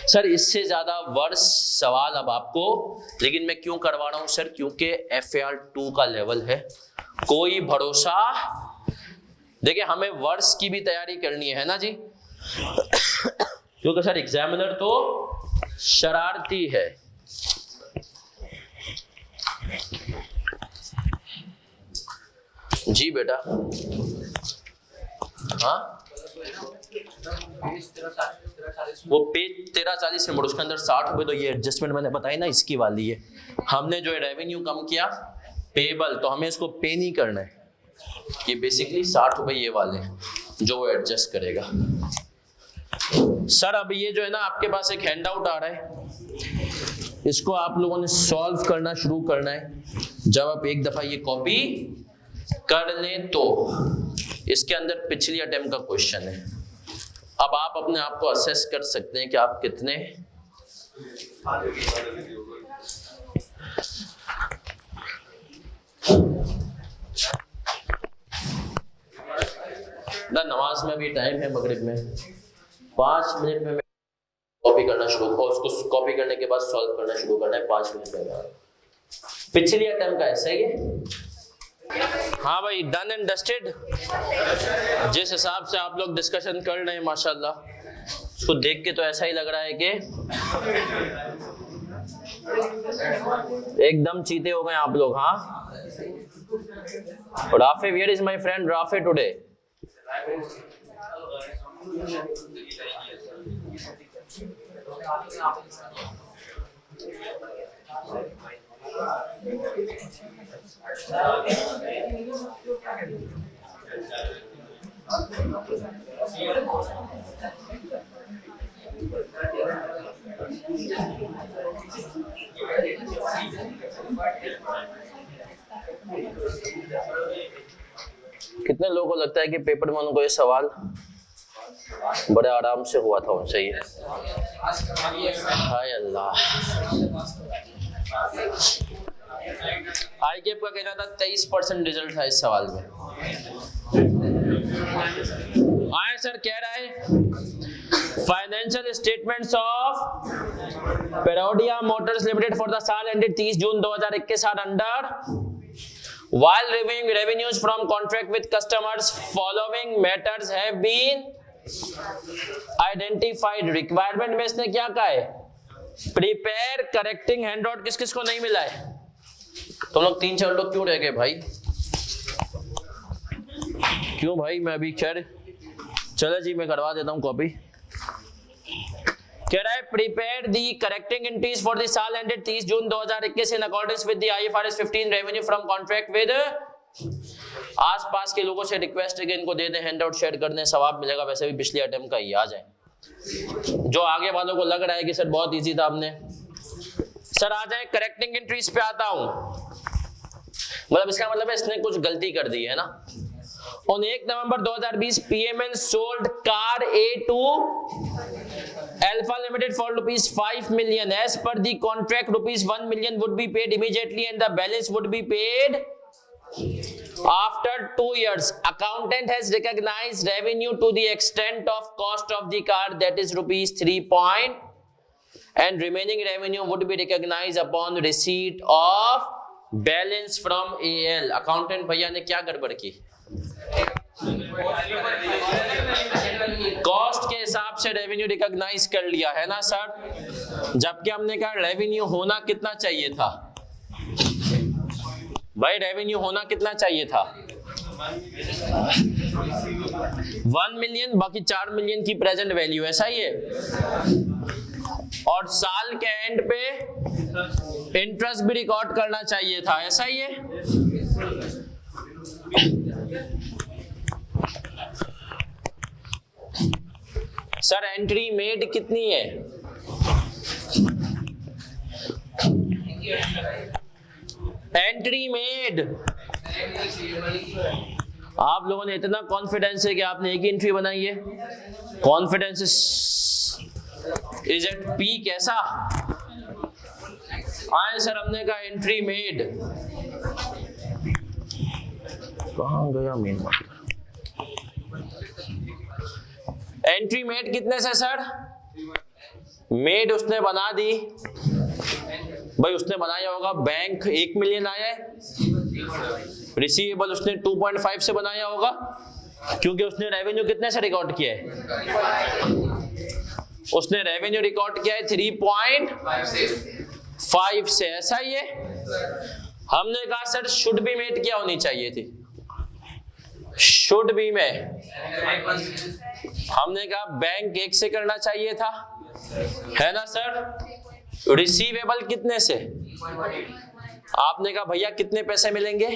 सर। इससे ज्यादा वर्ष सवाल अब आपको, लेकिन मैं क्यों करवा रहा हूं सर, क्योंकि FAR 2 का लेवल है, कोई भरोसा। देखिए हमें वर्ष की भी तैयारी करनी है ना जी, क्योंकि सर एग्जामिनर तो शरारती है। जी बेटा, हाँ वो पेज 1340 में मुड़, उसके अंदर 60 रुपए, तो ये एडजस्टमेंट मैंने बताई ना, इसकी वाली है। हमने जो रेवेन्यू कम किया पेबल, तो हमें इसको पे नहीं करना है, ये बेसिकली 60 रुपए ये वाले जो वो एडजस्ट करेगा। सर अब ये जो है ना, आपके पास एक हैंड आउट आ रहा है, इसको आप लोगों ने सॉल्व करना शुरू करना है। जब आप एक दफा ये कॉपी कर लें तो इसके अंदर पिछली अटेम्प्ट का क्वेश्चन है। अब आप अपने आप को असेस कर सकते हैं कि आप कितने ना, नमाज में भी टाइम है, मगरिब में 5 मिनट में कॉपी करना शुरू, और उसको कॉपी करने के बाद सॉल्व करना शुरू करना है 5 मिनट में। पिछली अटेम्प्ट का ऐसा ही है। हाँ भाई, डन एंड डस्टेड। जिस हिसाब से आप लोग डिस्कशन कर रहे हैं माशाल्लाह, उसको देख के तो ऐसा ही लग रहा है कि एकदम चीते हो गए आप लोग। हाँ Rafe, where is my friend Rafe today? कितने लोगों को लगता है कि पेपर में उनको ये सवाल बड़े आराम से हुआ था उनसे? ये हाय अल्लाह। आईकेएफ का कहना था 23% रिजल्ट था इस सवाल में। आए सर कह रहा है financial statements of Perodia Motors Limited for the साल ended 30 June 2021 are under while reviewing revenues from contract with customers following matters have been identified। Requirement में इसने क्या कहा है, प्रिपेयर करेक्टिंग हैंडआउट किस किस को नहीं मिला है? तुम लोग 3-4 लोग क्यों रह गए भाई? क्यों भाई? मैं अभी खैर चलो जी मैं करवा देता हूं कॉपी। कह रहा है prepare the correcting entries for the साल ended 30 June 2021 in accordance with the IFRS 15 revenue from contract with. आसपास के लोगों से रिक्वेस्ट है कि इनको दे दें, हैंडआउट शेयर कर दें, सवाब मिलेगा। वैसे भी पिछली अटेम्प्ट का ही आ जाए। जो आगे वालों को लग रहा है कि सर बहुत इजी था हमने, सर आ जाए करेक्टिंग एंट्रीज पे आता हूं। मतलब इसका मतलब है इसने कुछ गलती कर दी है ना। On 1 November 2020 PML sold car A to Alpha Limited for rupees 5 million. As per the contract, rupees 1 million would be paid immediately and the balance would be paid after 2 years. Accountant has recognized revenue to the extent of cost of the car, that is rupees 3 point, and remaining revenue would be recognized upon receipt of balance from AL. Accountant भैया ने क्या गड़बड़ की? Cost के हिसाब से revenue recognise कर लिया है ना सर, जबकि हमने कहा रेवेन्यू होना कितना चाहिए था भाई, रेवेन्यू होना कितना चाहिए था 1 मिलियन, बाकी 4 मिलियन की प्रेजेंट वैल्यू, ऐसा ही है। और साल के एंड पे इंटरेस्ट भी रिकॉर्ड करना चाहिए था, ऐसा ही है। सर एंट्री मेड कितनी है? एंट्री मेड, आप लोगों ने इतना कॉन्फिडेंस है कि आपने एक ही एंट्री बनाई है। कॉन्फिडेंस इज एट पीक, ऐसा आए सर, हमने कहा एंट्री मेड, कहां गया मेन बात? एंट्री मेड कितने से सर? मेड उसने बना दी भाई, उसने बनाया होगा, बैंक 1 मिलियन आया है, रिसीवेबल उसने 2.5 से बनाया होगा, क्योंकि उसने रेवेन्यू कितने से रिकॉर्ड किया है? उसने रेवेन्यू रिकॉर्ड किया है 3.5 से, ऐसा ही है। हमने कहा सर शुड बी मेड क्या होनी चाहिए थी? शुड बी में हमने कहा बैंक 1 से करना चाहिए था, है ना सर। रिसीवेबल कितने से? आपने कहा भैया कितने पैसे मिलेंगे?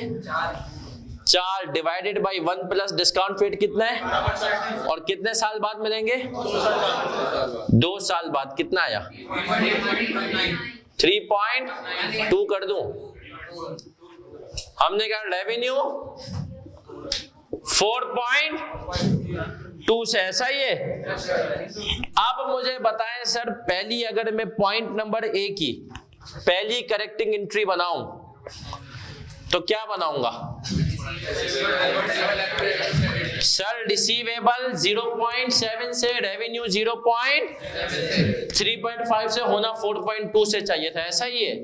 4 divided by 1 plus discount rate कितना है, और कितने साल बाद मिलेंगे? 2 साल बाद। कितना आया? 3.2 कर दूं। हमने कहा रेवेन्यू 4.2 से, ऐसा ही है। अब मुझे बताएं सर, पहली अगर मैं पॉइंट नंबर A की पहली करेक्टिंग एंट्री बनाऊं तो क्या बनाऊंगा सर? रिसीवेबल 0.7 से, रेवेन्यू 3.5 से, होना 4.2 से चाहिए था, ऐसा ही है।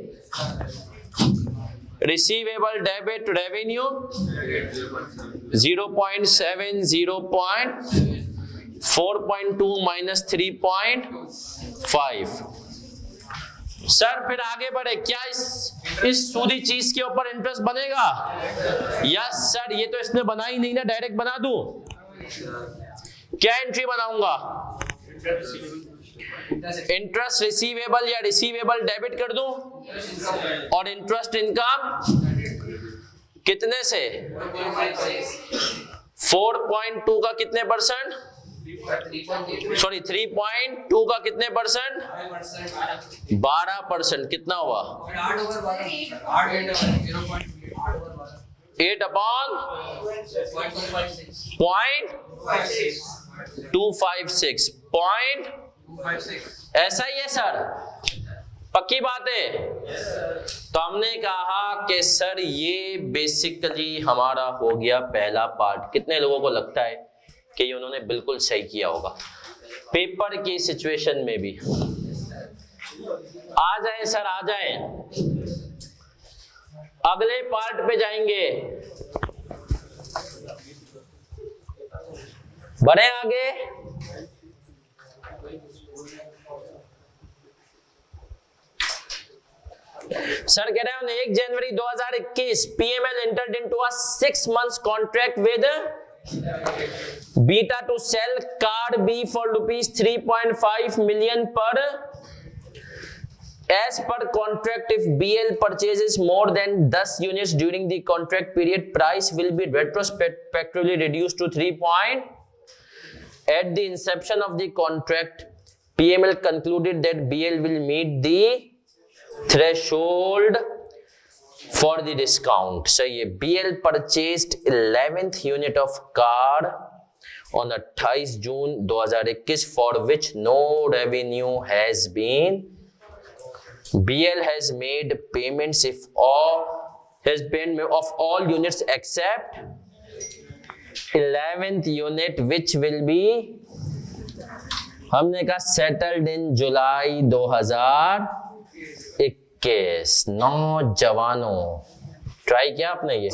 Receivable debit revenue 0.7, 4.2 minus 3.5। Sir फिर आगे बढ़े, क्या इस सूदी चीज के ऊपर इंटरेस्ट बनेगा? यस सर, ये तो इसने बनाई नहीं ना, डायरेक्ट बना दूं। क्या एंट्री बनाऊंगा? इंटरेस्ट रिसीवेबल या रिसीवेबल डेबिट कर दूं, और इंटरेस्ट इनकम कितने से? 4.2 का कितने परसेंट? सॉरी 3.2 का कितने परसेंट? 12%। कितना हुआ? 8/0.256 पॉइंट, ऐसा ही है सर, पक्की बात है। तो हमने कहा कि सर ये बेसिकली हमारा हो गया पहला पार्ट। कितने लोगों को लगता है कि ये उन्होंने बिल्कुल सही किया होगा पेपर की सिचुएशन में भी? आ जाए सर, आ जाए, अगले पार्ट पे जाएंगे, बढ़े आगे। सर कह रहे हैं 1 जनवरी 2021 PML entered into a 6 months contract with Beta to sell car B for rupees 3.5 million per. As per contract, if BL purchases more than 10 units during the contract period, price will be retrospectively reduced to 3 point. At the inception of the contract, PML concluded that BL will meet the threshold for the discount. So ये BL purchased 11th unit of car on 28 June 2021 for which no revenue has been BL has made payments if all has been of all units except 11th unit which will be, हमने कहा settled in जुलाई 2021। नौजवानों, try किया आपने? ये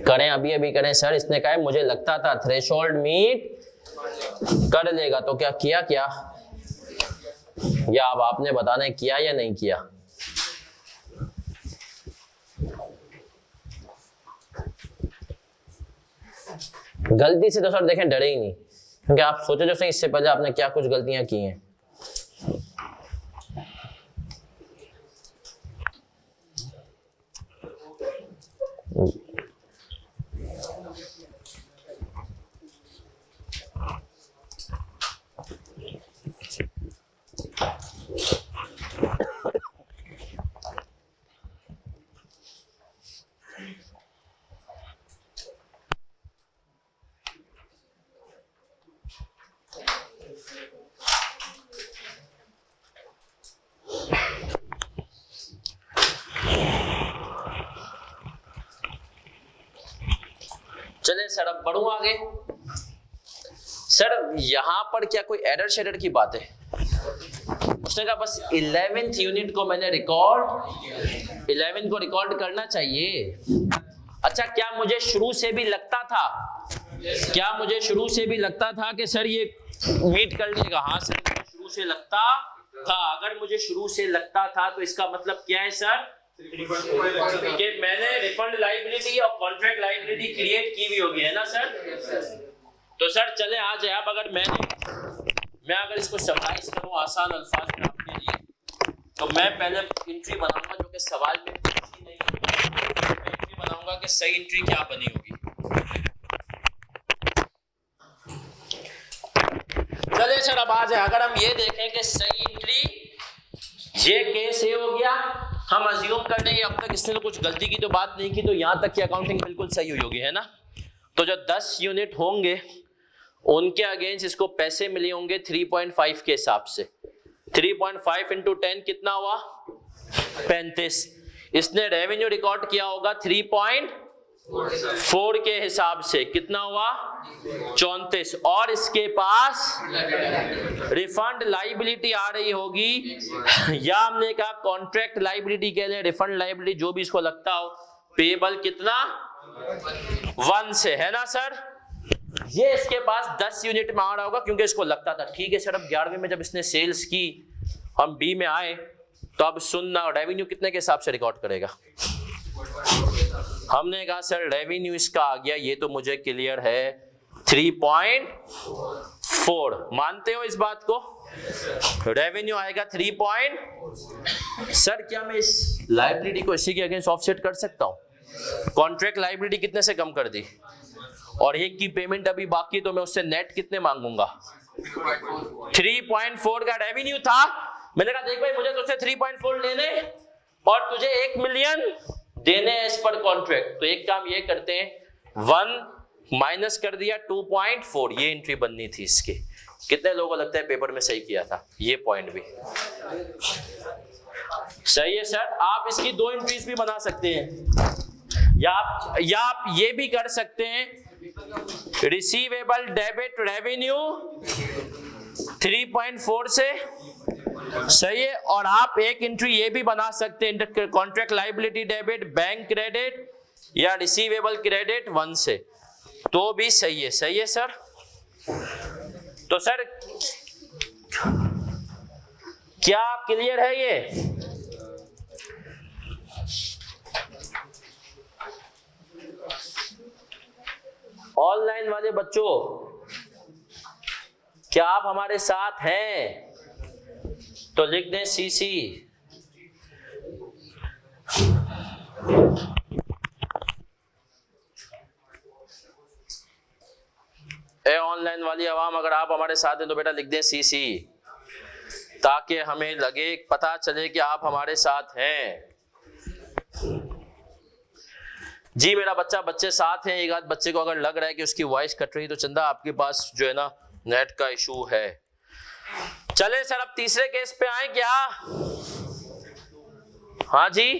करें, अभी अभी करें सर। इसने कहा मुझे लगता था थ्रेशोल्ड मीट कर लेगा, तो क्या किया? क्या या अब आपने बताना है किया या नहीं किया? गलती से तो सर देखें डरे ही नहीं, क्योंकि आप सोचो जो सही इससे पहले आपने क्या कुछ गलतियां की हैं। चले सर, अब बढ़ूं आगे। सर यहां पर क्या कोई एरर शेडर की बात है? उसने कहा बस 11th यूनिट को मैंने 11 को रिकॉर्ड करना चाहिए। अच्छा, क्या मुझे शुरू से भी लगता था कि सर ये मीट कर लेगा? हाँ सर, मुझे शुरू से लगता था। अगर मुझे शुरू से लगता था तो इसका मतलब क्या है सर? कि मैंने रिफंड लायबिलिटी और कॉन्ट्रैक्ट लायबिलिटी क्रिएट की हुई होगी, है ना सर? तो सर चले आ जाए। अब अगर मैं अगर इसको समराइज करूं आसान अल्फाज में आपके लिए, तो मैं पहले एंट्री बनाऊंगा जो कि सवाल में पूछी नहीं होगी। मैं एंट्री बनाऊंगा कि सही एंट्री क्या बनी होगी। चले सर अब आ जाए। अगर हम ये देखें कि सही एंट्री ये केस ये हो गया, हम अज्यूम कर लेंगे अब तक इसने तो कुछ गलती की तो बात नहीं की, तो यहां तक की अकाउंटिंग बिल्कुल सही हुई होगी, है ना? तो जो 10 यूनिट होंगे उनके अगेंस्ट इसको पैसे मिले होंगे 3.5 के हिसाब से। 3.5 इंटू 10 कितना हुआ? 35। इसने रेवेन्यू रिकॉर्ड किया होगा 3.4 के हिसाब से, कितना हुआ? 34। और इसके पास रिफंड लायबिलिटी आ रही होगी, या हमने कहा कॉन्ट्रैक्ट लायबिलिटी कह लें, रिफंड लायबिलिटी जो भी इसको लगता हो। पेबल कितना? 1 से, है ना सर? ये इसके पास 10 यूनिट में आ रहा होगा क्योंकि इसको लगता था। ठीक है सर, अब 11वें में जब इसने सेल्स की, हम बी में आए, तो अब सुनना, रेवेन्यू कितने के हिसाब से रिकॉर्ड करेगा? हमने कहा सर रेवेन्यू इसका आ गया, ये तो मुझे क्लियर है, 3.4। मानते हो इस बात को? रेवेन्यू आएगा 3. सर क्या मैं इस लायबिलिटी को इसी के अगेंस्ट ऑफसेट कर सकता हूं? कॉन्ट्रैक्ट लायबिलिटी कितने से कम कर दी, और एक की पेमेंट अभी बाकी, तो मैं उससे नेट कितने मांगूंगा? 3.4 का रेवेन्यू था। मैंने कहा देख भाई, मुझे तुझसे 3.4 लेने और तुझे 1 मिलियन देने एज पर कॉन्ट्रैक्ट। तो एक काम ये करते हैं, 1 माइनस कर दिया 2.4, ये एंट्री बननी थी इसकी। कितने लोगों को लगता है पेपर में सही किया था? ये पॉइंट भी सही है सर। आप इसकी 2 एंट्रीज भी बना सकते हैं, या आप ये भी कर सकते हैं, रिसीवेबल डेबिट रेवेन्यू 3.4 से, सही है। और आप एक एंट्री ये भी बना सकते हैं, contract liability debit bank credit या रिसीवेबल क्रेडिट 1 से, तो भी सही है। सही है सर। तो सर क्या क्लियर है ये? ऑनलाइन वाले बच्चों, क्या आप हमारे साथ हैं? तो लिख दें सीसी। ऑनलाइन वाली आवाम, अगर आप हमारे साथ हैं तो बेटा लिख दें सीसी, ताकि हमें लगे, पता चले कि आप हमारे साथ हैं। जी मेरा बच्चे साथ हैं, एक आध बच्चे को अगर लग रहा है कि उसकी वॉइस कट रही तो चंदा आपके पास जो है ना नेट का इशू है। चले सर अब तीसरे केस पे आए क्या? हाँ जी,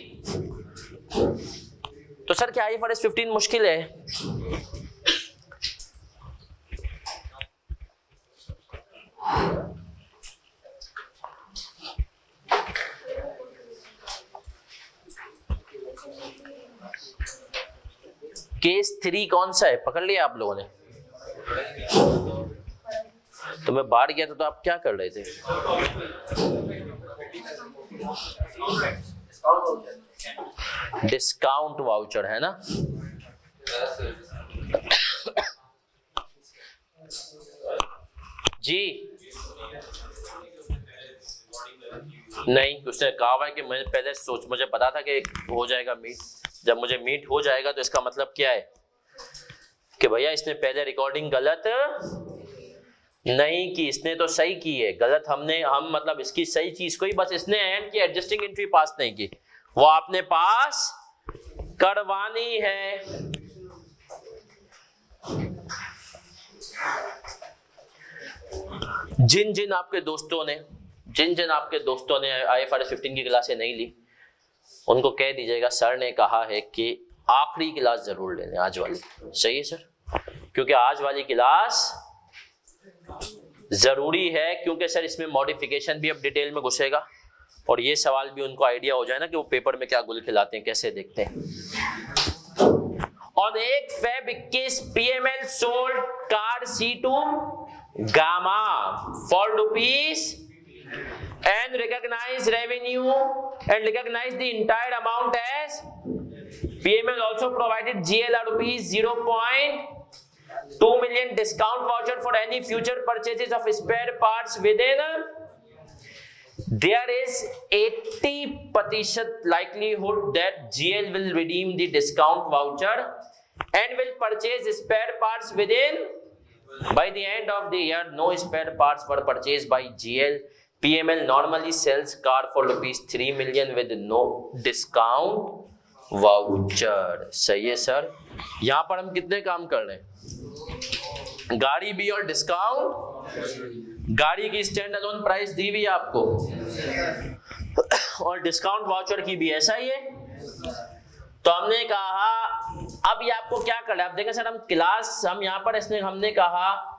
तो सर क्या IFRS 15 मुश्किल है? केस 3 कौन सा है, पकड़ लिया आप लोगों ने? तो मैं बाहर गया था तो आप क्या कर रहे थे? डिस्काउंट वाउचर है ना? जी नहीं, उसने कहा हुआ है कि मैं पहले मुझे पता था कि हो जाएगा मीट। जब मुझे मीट हो जाएगा तो इसका मतलब क्या है कि भैया इसने पहले रिकॉर्डिंग गलत नहीं की, इसने तो सही की है। गलत हम मतलब इसकी सही चीज को ही बस इसने एंड की एडजस्टिंग एंट्री पास नहीं की, वो आपने पास करवानी है। जिन जिन आपके दोस्तों ने IFRS 15 की क्लासें नहीं ली उनको कह दीजिएगा सर ने कहा है कि आखिरी क्लास जरूर ले लें आज वाली। सही है सर, क्योंकि आज वाली क्लास जरूरी है, क्योंकि सर इसमें मॉडिफिकेशन भी अब डिटेल में घुसेगा और ये सवाल भी उनको आइडिया हो जाए ना कि वो पेपर में क्या गुल खिलाते हैं, कैसे देखते हैं। और 1 Feb 21 PML sold car C2 gamma for rupees and recognize revenue and recognize the entire amount as PML also provided GL rupees 0.2 million discount voucher for any future purchases of spare parts within. There is 80% likelihood that GL will redeem the discount voucher and will purchase spare parts within. By the end of the year, no spare parts were purchased by GL. PML normally sells car for rupees 3 million with no discount voucher. सही है sir, यहाँ पर हम कितने काम कर रहे हैं? गाड़ी भी और डिस्काउंट। गाड़ी की स्टैंड अलोन प्राइस दी हुई आपको और डिस्काउंट वाउचर की भी ऐसा ही है। तो हमने कहा अब ये आपको क्या करना है, आप देखें सर हम यहाँ पर हमने कहा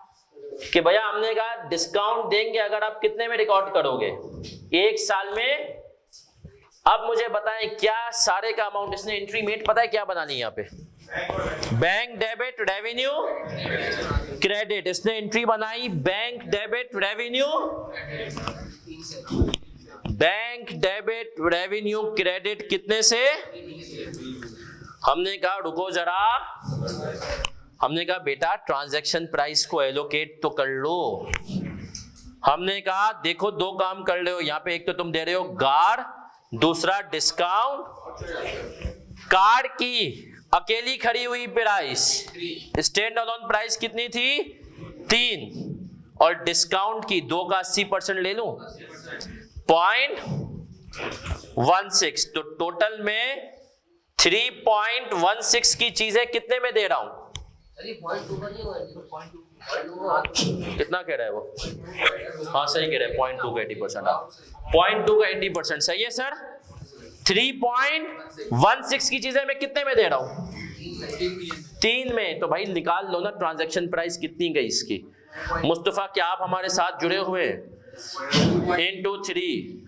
कि भैया हमने कहा डिस्काउंट देंगे अगर आप कितने में रिकॉर्ड करोगे, 1 साल में। अब मुझे बताएं क्या सारे का अमाउंट इसने एंट्री मेट पता है क्या बनानी है यहाँ पे? Bank debit revenue credit. इसने एंट्री बनाई bank debit revenue, bank debit revenue credit कितने से? हमने कहा रुको जरा, हमने कहा बेटा ट्रांजैक्शन प्राइस को एलोकेट तो कर लो। हमने कहा देखो 2 काम कर रहे हो यहाँ पे, एक तो तुम दे रहे हो गार, दूसरा डिस्काउंट। कार की अकेली खड़ी हुई प्राइस स्टैंड अलोन प्राइस कितनी थी? 3 और डिस्काउंट की 2 का 80% ले लूं 0.16, तो टोटल में 3.16 की चीजें कितने में दे रहा हूं? कितना कह रहा है वो? हाँ सही कह रहे हैं, 0.2 का 80%। 0.2 का 80% सही है सर। 3.16 की चीजें मैं कितने में दे रहा हूं? 3 में। तो भाई निकाल लो ना ट्रांजैक्शन प्राइस कितनी गई इसकी। मुस्तफा क्या आप हमारे साथ जुड़े हुए? into 3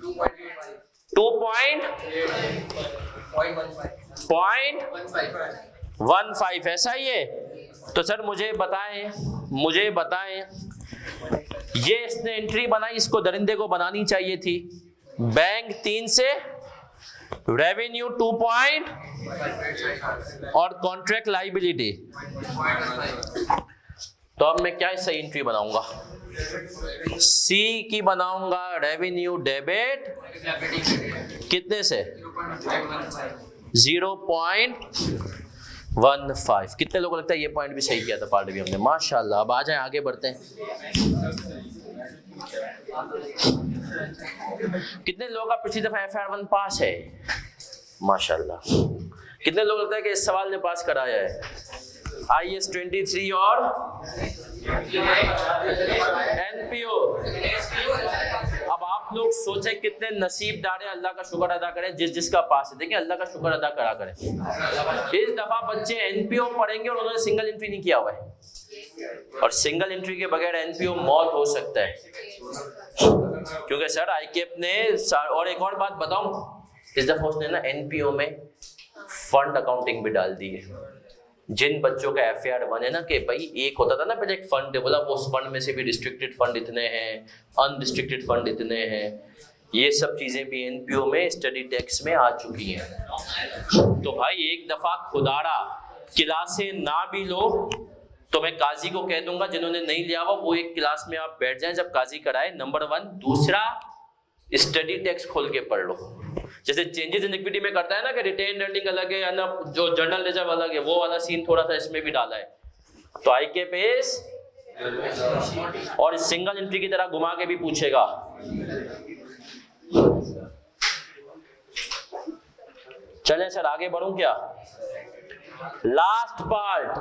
2.15 ऐसा ही है। तो सर मुझे बताएं ये इसने एंट्री बनाई, इसको दरिंदे को बनानी चाहिए थी। बैंक 3 से रेवेन्यू 2 और कॉन्ट्रैक्ट लाइबिलिटी। तो अब मैं क्या सही एंट्री बनाऊंगा? सी की बनाऊंगा रेवेन्यू डेबिट कितने से? 0.15। कितने लोगों को लगता है ये पॉइंट भी सही किया था पार्ट भी हमने? माशाल्लाह। अब आ जाएं आगे बढ़ते हैं। कितने लोगों का पिछली दफा FR1 पास है? माशाल्लाह। कितने लोग लगता है कि इस सवाल ने पास कराया है? IAS 23 और NPO। अब आप लोग सोचे कितने नसीबदार है, अल्लाह का शुक्र अदा करें जिसका पास है। देखिए अल्लाह का शुक्र अदा करा करें। इस दफा बच्चे NPO पढ़ेंगे और उन्होंने सिंगल एंट्री नहीं किया हुआ है, और सिंगल एंट्री के बगैर NPO मौत हो सकता है, क्योंकि सर ICAP ने। और एक और बात बताऊं, इस दफा उसने ना NPO में फंड अकाउंटिंग भी डाल दी है। जिन बच्चों का FAR बने ना कि भाई एक होता था ना पहले एक फंड, बोला वो उस फंड में से भी रिस्ट्रिक्टेड फंड इतने हैं, अनरिस्ट्रिक्टेड फंड इतने हैं, ये सब चीजें भी NPO में स्टडी टैक्स में आ चुकी हैं। तो भाई एक दफा खुदारा क्लासें ना भी लो तो मैं काजी को कह दूंगा, जिन्होंने नहीं लिया हुआ वो एक क्लास में आप बैठ जाएं जब काजी कराए, नंबर 1। दूसरा, स्टडी टैक्स खोल के पढ़ लो। जैसे चेंजेस इन इक्विटी में करता है ना कि रिटेन अर्निंग अलग है ना, जो जर्नल रिजर्व अलग है, वो वाला सीन थोड़ा सा इसमें भी डाला है। तो ICAP और सिंगल एंट्री की तरह घुमा के भी पूछेगा। चलें सर आगे बढ़ूं क्या? Last part.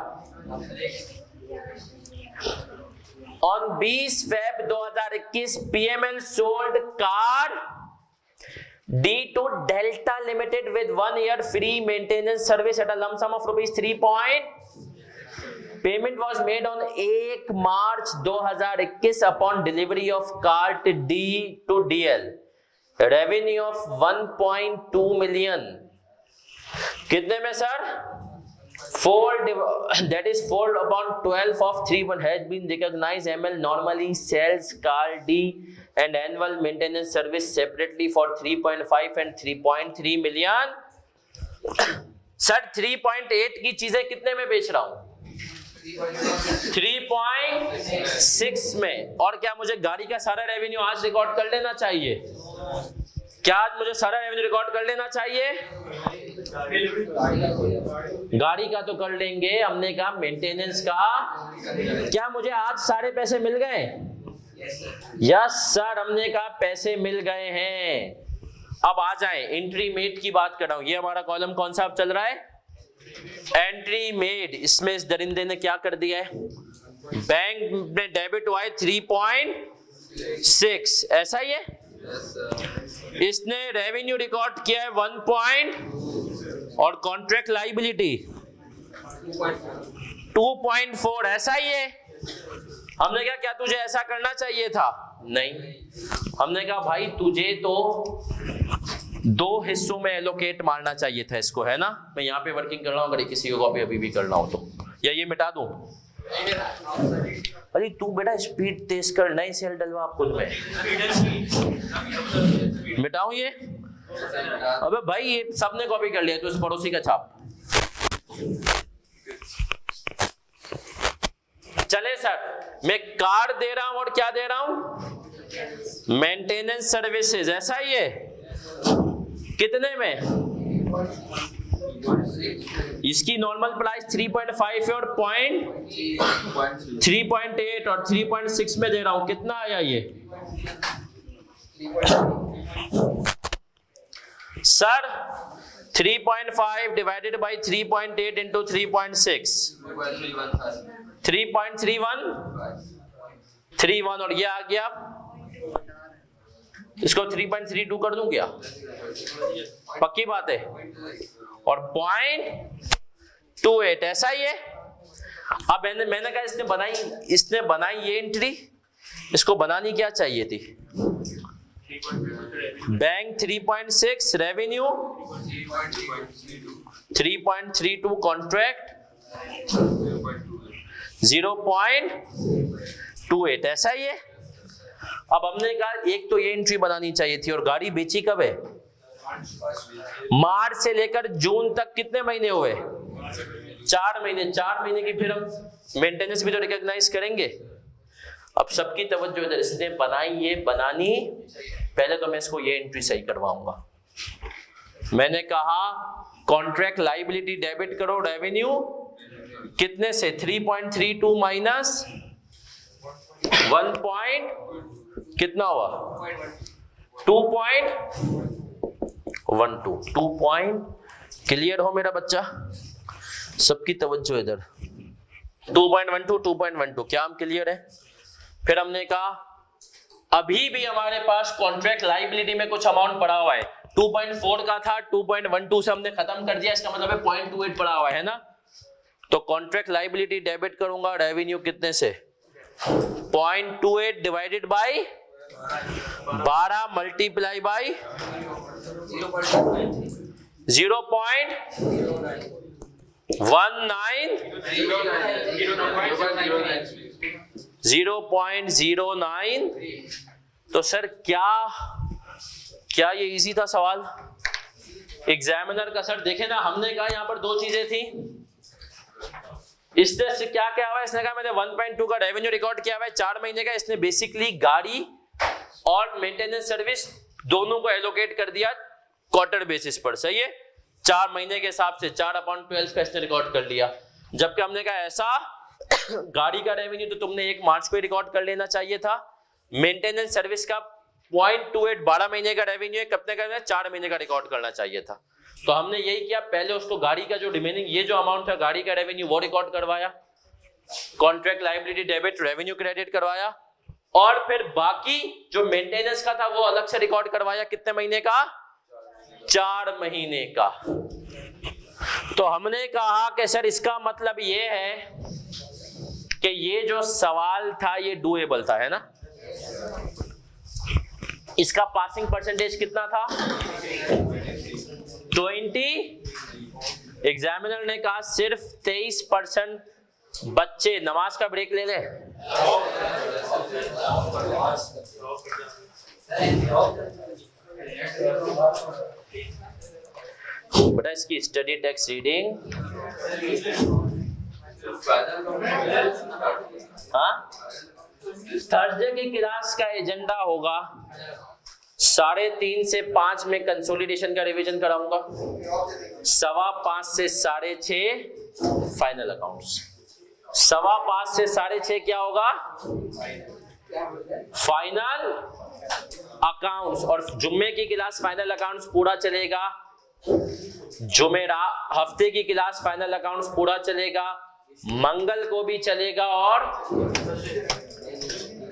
On 20 Feb 2021 PML sold car D to Delta Limited with 1 year free maintenance service at a lump sum of ₹3. Payment was made on 1 March 2021 upon delivery of car to D to DL. Revenue of 1.2 million. कितने में sir? That is 4 upon 12 of 3 has been recognized. ML normally sells car D and annual maintenance service separately for 3.5 and 3.3 million. Sir 3.8 की चीजें कितने में बेच रहा हूं? 3.6 में। और क्या मुझे गाड़ी का सारा रेवेन्यू आज रिकॉर्ड कर लेना चाहिए? क्या आज मुझे सारा रेवेन्यू रिकॉर्ड कर लेना चाहिए? गाड़ी का तो कर लेंगे, हमने कहा मेंटेनेंस का। क्या मुझे आज सारे पैसे मिल गए? यस सर, हमने कहा पैसे मिल गए हैं। अब आ जाएं, एंट्री मेड की बात कर रहा हूं। ये हमारा कॉलम कौन सा अब चल रहा है? Entry made. इसमें इस दरिंदे ने क्या कर दिया है? बैंक में डेबिट हुआ है 3.6, ऐसा ही है। इसने रेवेन्यू रिकॉर्ड किया है 1 और कॉन्ट्रैक्ट लाइबिलिटी 2.4, ऐसा ही है। हमने कहा क्या तुझे ऐसा करना चाहिए था? नहीं। हमने कहा भाई तुझे तो 2 हिस्सों में एलोकेट मारना चाहिए था इसको, है ना। मैं यहाँ पे वर्किंग कर रहा हूँ, अगर किसी को अभी भी करना हो तो, या ये मिटा दूं? अरे तू बेटा स्पीड तेज कर, नई सेल डलवा खुद में। मिटाऊं ये? अबे भाई ये सबने कॉपी कर लिया, तो इस पड़ोसी का छाप। चले सर, मैं कार दे रहा हूं और क्या दे रहा हूं? मेंटेनेंस सर्विसेज, ऐसा ही है। कितने में? इसकी नॉर्मल प्राइस 3.5 है और 3.8 और 3.6 में दे रहा हूं। कितना आया ये सर? 3.5 डिवाइडेड बाई 3.8 इंटू 3.6, 3.31 और ये आ गया। इसको 3.32 कर दूं क्या? पक्की बात है। और 0.28, ऐसा ही है। अब मैंने कहा इसने बनाई ये एंट्री, इसको बनानी क्या चाहिए थी? बैंक 3.6, रेवेन्यू 3.32, कॉन्ट्रैक्ट 0.28, ऐसा ही है। अब हमने कहा एक तो ये एंट्री बनानी चाहिए थी। और गाड़ी बेची कब है? मार्च से लेकर जून तक कितने महीने हुए? 4 महीने। 4 महीने की फिर हम मेंटेनेंस भी तो रिकॉग्नाइज करेंगे। अब सबकी तवज्जो इधर, इसने बनाई ये बनानी। पहले तो मैं इसको ये एंट्री सही करवाऊंगा। मैंने कहा कॉन्ट्रैक्ट लाइबिलिटी डेबिट करो, रेवेन्यू कितने से? 3.32 माइनस 1 कितना हुआ? 2.12, क्लियर हो मेरा बच्चा? सबकी तवज्जो इधर। 2.12 2.12 क्या हम क्लियर है? फिर हमने कहा अभी भी हमारे पास कॉन्ट्रैक्ट लायबिलिटी में कुछ अमाउंट पड़ा हुआ है, 2.4 का था, 2.12 से हमने खत्म कर दिया, इसका मतलब है 0.28 पड़ा हुआ है ना। तो कॉन्ट्रैक्ट लायबिलिटी डेबिट करूंगा, रेवेन्यू कितने से? 0.28 डिवाइडेड बाय 12 मल्टीप्लाई बाय 0.09। तो सर क्या ये इजी था सवाल? एग्जामिनर का सर देखे ना, हमने कहा यहां पर दो चीजें थी, इसने क्या क्या हुआ, इसने कहा मैंने 1.2 का रेवेन्यू रिकॉर्ड किया हुआ है 4 महीने का, इसने बेसिकली गाड़ी और मेंटेनेंस सर्विस दोनों को एलोकेट कर दिया क्वार्टर बेसिस पर, सही है, 4 महीने के हिसाब से 4/12 का इसने रिकॉर्ड कर लिया। जबकि हमने कहा ऐसा गाड़ी का रेवेन्यू तो तुमने 1 मार्च को ही रिकॉर्ड कर लेना चाहिए था, मेंटेनेंस सर्विस का 0.28 12 महीने का रेवेन्यू है, कितने का? 4 महीने का रिकॉर्ड करना चाहिए था। तो हमने यही किया, पहले उसको गाड़ी का जो रिमेनिंग ये जो अमाउंट था गाड़ी का रेवेन्यू वो रिकॉर्ड करवाया, contract liability debit revenue credit करवाया, और फिर बाकी जो मेंटेनेंस का था वो अलग से रिकॉर्ड करवाया। कितने महीने का? 4 महीने का। तो हमने कहा कि सर इसका मतलब ये है कि ये जो सवाल था ये डूएबल था, है ना। इसका पासिंग परसेंटेज कितना था? 20। एग्जामिनर ने कहा सिर्फ 23% बच्चे, नमाज का ब्रेक ले ले। बेटा इसकी स्टडी टेक्स्ट रीडिंग, हाँ, थर्सडे की क्लास का एजेंडा होगा 3:30 से 5 में कंसोलिडेशन का रिवीजन कराऊंगा, 5:15 से 6:30 फाइनल अकाउंट्स, 5:15 से 6:30 क्या होगा? Final accounts. और जुम्मे की क्लास फाइनल अकाउंट्स पूरा चलेगा, जुमेरात हफ्ते की क्लास फाइनल अकाउंट्स पूरा चलेगा, मंगल को भी चलेगा और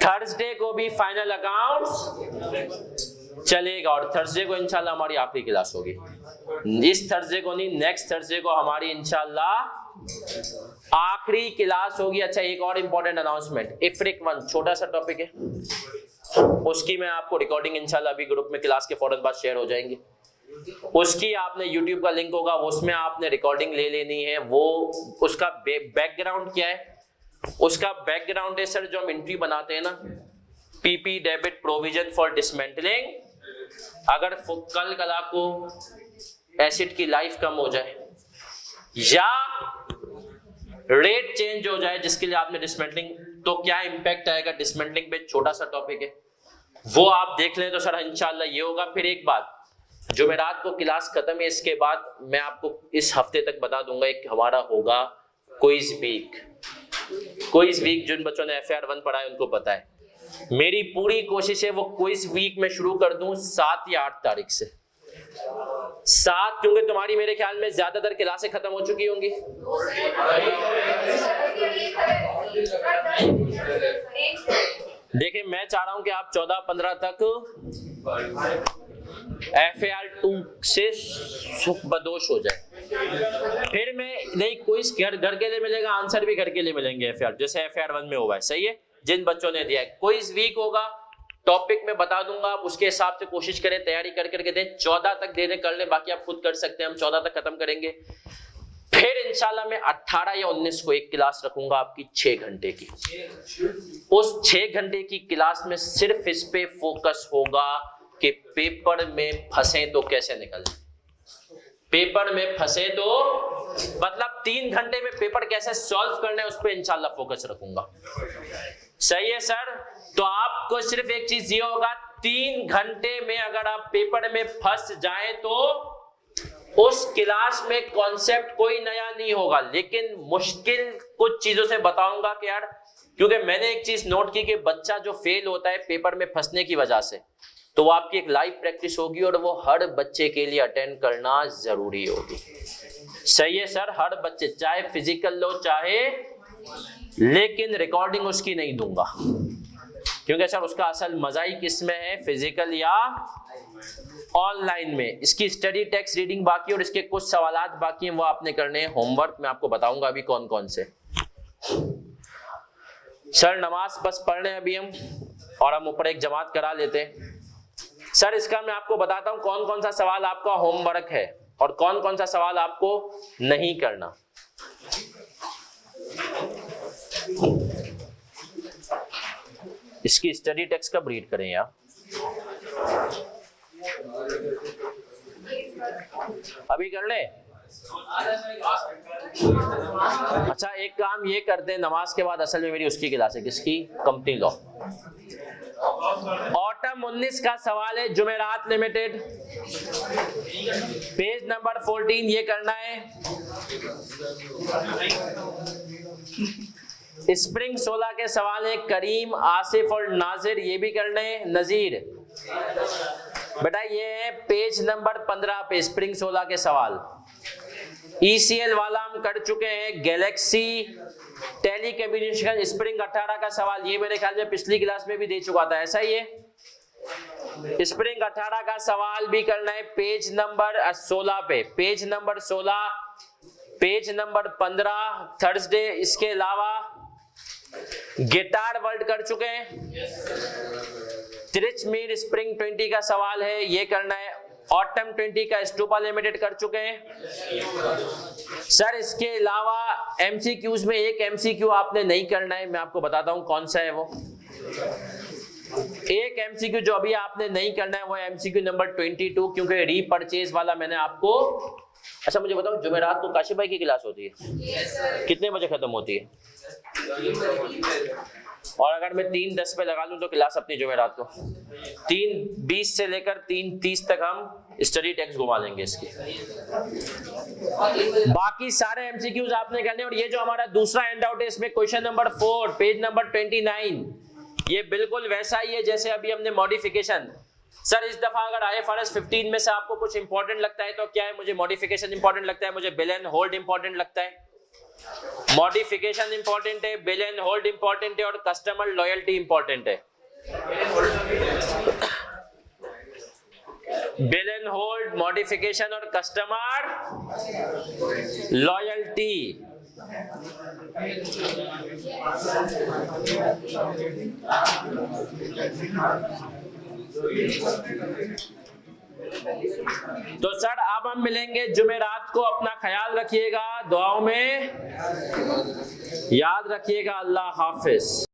थर्सडे को भी फाइनल अकाउंट्स चलेगा। और थर्सडे को इंशाल्लाह हमारी आखिरी क्लास होगी, इस थर्सडे को नहीं, नेक्स्ट थर्सडे को हमारी इंशाल्लाह आखिरी क्लास होगी। अच्छा, एक और इंपॉर्टेंट अनाउंसमेंट, इफ्रिक 1 छोटा सा टॉपिक है, उसकी मैं आपको रिकॉर्डिंग इंशाल्लाह अभी ग्रुप में क्लास के फौरन बाद शेयर हो जाएंगे, उसकी आपने YouTube का लिंक होगा, उसमें आपने रिकॉर्डिंग ले लेनी है। वो उसका बैकग्राउंड क्या है? उसका बैकग्राउंड है सर जो हम एंट्री बनाते हैं ना, PP debit provision for dismantling, अगर कल को एसिड की लाइफ कम हो जाए या रेट चेंज हो जाए जिसके लिए आपने डिसमेंटलिंग, तो क्या इंपैक्ट आएगा डिसमेंटलिंग पे, छोटा सा टॉपिक है, वो आप देख लें तो सर इंशाल्लाह ये होगा। फिर एक बात, जुमेरात को क्लास खत्म है, इसके बाद मैं आपको इस हफ्ते तक बता दूंगा, एक हमारा होगा क्विज वीक। क्विज वीक जिन बच्चों ने FAR 1 पढ़ा है उनको पता है, मेरी पूरी कोशिश है वो क्विज वीक में शुरू कर दूं 7 या 8 तारीख से। 7 क्योंकि तुम्हारी मेरे ख्याल में ज्यादातर क्लासें खत्म हो चुकी होंगी। देखिए मैं चाह रहा हूं कि आप 14-15 तक FAR 2 से सुखबदोश हो जाए, फिर मैं नहीं क्विज घर के लिए मिलेगा, आंसर भी घर के लिए मिलेंगे FAR, जैसे FAR 1 में हुआ है, सही है। जिन बच्चों ने दिया है क्विज वीक होगा, टॉपिक में बता दूंगा, आप उसके हिसाब से कोशिश करें, तैयारी करके दें, 14 तक देने कर लें, बाकी आप खुद कर सकते हैं, हम 14 तक खत्म करेंगे। फिर इंशाल्लाह मैं 18 या 19 को एक क्लास रखूंगा आपकी 6 घंटे की, उस 6 घंटे की क्लास में सिर्फ इस पे फोकस होगा कि पेपर में फंसे तो कैसे निकलें, पेपर में फंसे तो मतलब 3 घंटे में पेपर कैसे सॉल्व करना है उस पर इंशाल्लाह फोकस रखूंगा, सही है सर। तो आपको सिर्फ एक चीज ये होगा, 3 घंटे में अगर आप पेपर में फंस जाएं तो उस क्लास में कॉन्सेप्ट कोई नया नहीं होगा, लेकिन मुश्किल कुछ चीजों से बताऊंगा कि यार, क्योंकि मैंने एक चीज नोट की कि बच्चा जो फेल होता है पेपर में फंसने की वजह से, तो वो आपकी एक लाइव प्रैक्टिस होगी और वो हर बच्चे के लिए अटेंड करना जरूरी होगी। सही है सर, हर बच्चे, चाहे फिजिकल लो चाहे, लेकिन रिकॉर्डिंग उसकी नहीं दूंगा, क्योंकि सर उसका असल मजा ही किस में है, फिजिकल या ऑनलाइन में। इसकी स्टडी टेक्स्ट रीडिंग बाकी और इसके कुछ सवालात बाकी हैं, वो आपने करने हैं। होमवर्क मैं आपको बताऊंगा अभी कौन कौन से। सर नमाज बस पढ़ रहे हैं अभी हम, और हम ऊपर एक जमात करा लेते हैं। सर इसका मैं आपको बताता हूं कौन कौन सा सवाल आपका होमवर्क है और कौन कौन सा सवाल आपको नहीं करना। इसकी स्टडी टेक्स्ट कब रीड करें यार? अभी कर ले। अच्छा एक काम ये करते हैं, नमाज के बाद असल में मेरी उसकी क्लास है, किसकी? Company law. ऑटम 19 का सवाल है, जुमेरात लिमिटेड, पेज नंबर 14, ये करना है। स्प्रिंग 16 के सवाल है, करीम, आसिफ और नाजिर, ये भी करने हैं। नजीर बेटा ये है पेज नंबर 15 पे स्प्रिंग 16 के सवाल। ECL वाला हम कर चुके हैं। गैलेक्सी टेलीकम्युनिकेशन स्प्रिंग 18 का सवाल, ये मेरे ख्याल में पिछली क्लास में भी दे चुका था, ऐसा ही है। स्प्रिंग 18 का सवाल भी करना है पेज नंबर 16 पे, page number 16, page number 15 Thursday. इसके अलावा गिटार वर्ल्ड कर चुके हैं। त्रिचमीर स्प्रिंग 20 का सवाल है, ये करना है। ऑटम 20 का स्टूपा लिमिटेड कर चुके हैं। सर इसके अलावा MCQs में एक MCQ आपने नहीं करना है, मैं आपको बताता हूं कौन सा है वो। एक MCQ जो अभी आपने नहीं करना है वो MCQ नंबर 22, क्योंकि रीपरचेज वाला मैंने आपको। अच्छा मुझे बताओ जुमेरात को काशिफ भाई की क्लास होती है? कितने बजे खत्म होती है? और अगर मैं 3:10 पे लगा लूं तो क्लास अपनी जुमेरात को 3:20 से लेकर 3:30 तक हम स्टडी टेक्स्ट घुमा लेंगे इसकी। बाकी सारे MCQs आपने करने। और ये जो हमारा दूसरा हैंड आउट है, इसमें क्वेश्चन नंबर 4 पेज नंबर 29, ये बिल्कुल वैसा ही है जैसे अभी हमने मॉडिफिकेशन। सर इस दफा अगर IFRS 15 में से आपको कुछ इंपॉर्टेंट लगता है तो क्या है? मुझे मॉडिफिकेशन इंपॉर्टेंट लगता है, मुझे बिल एंड होल्ड इंपॉर्टेंट लगता है। मॉडिफिकेशन इंपॉर्टेंट है, बिल एंड होल्ड इंपॉर्टेंट है, और कस्टमर लॉयल्टी इंपॉर्टेंट है। बिल एंड होल्ड, मॉडिफिकेशन और कस्टमर लॉयल्टी। तो सर अब हम मिलेंगे जुमेरात को, अपना ख्याल रखिएगा, दुआओं में याद रखिएगा। अल्लाह हाफिज।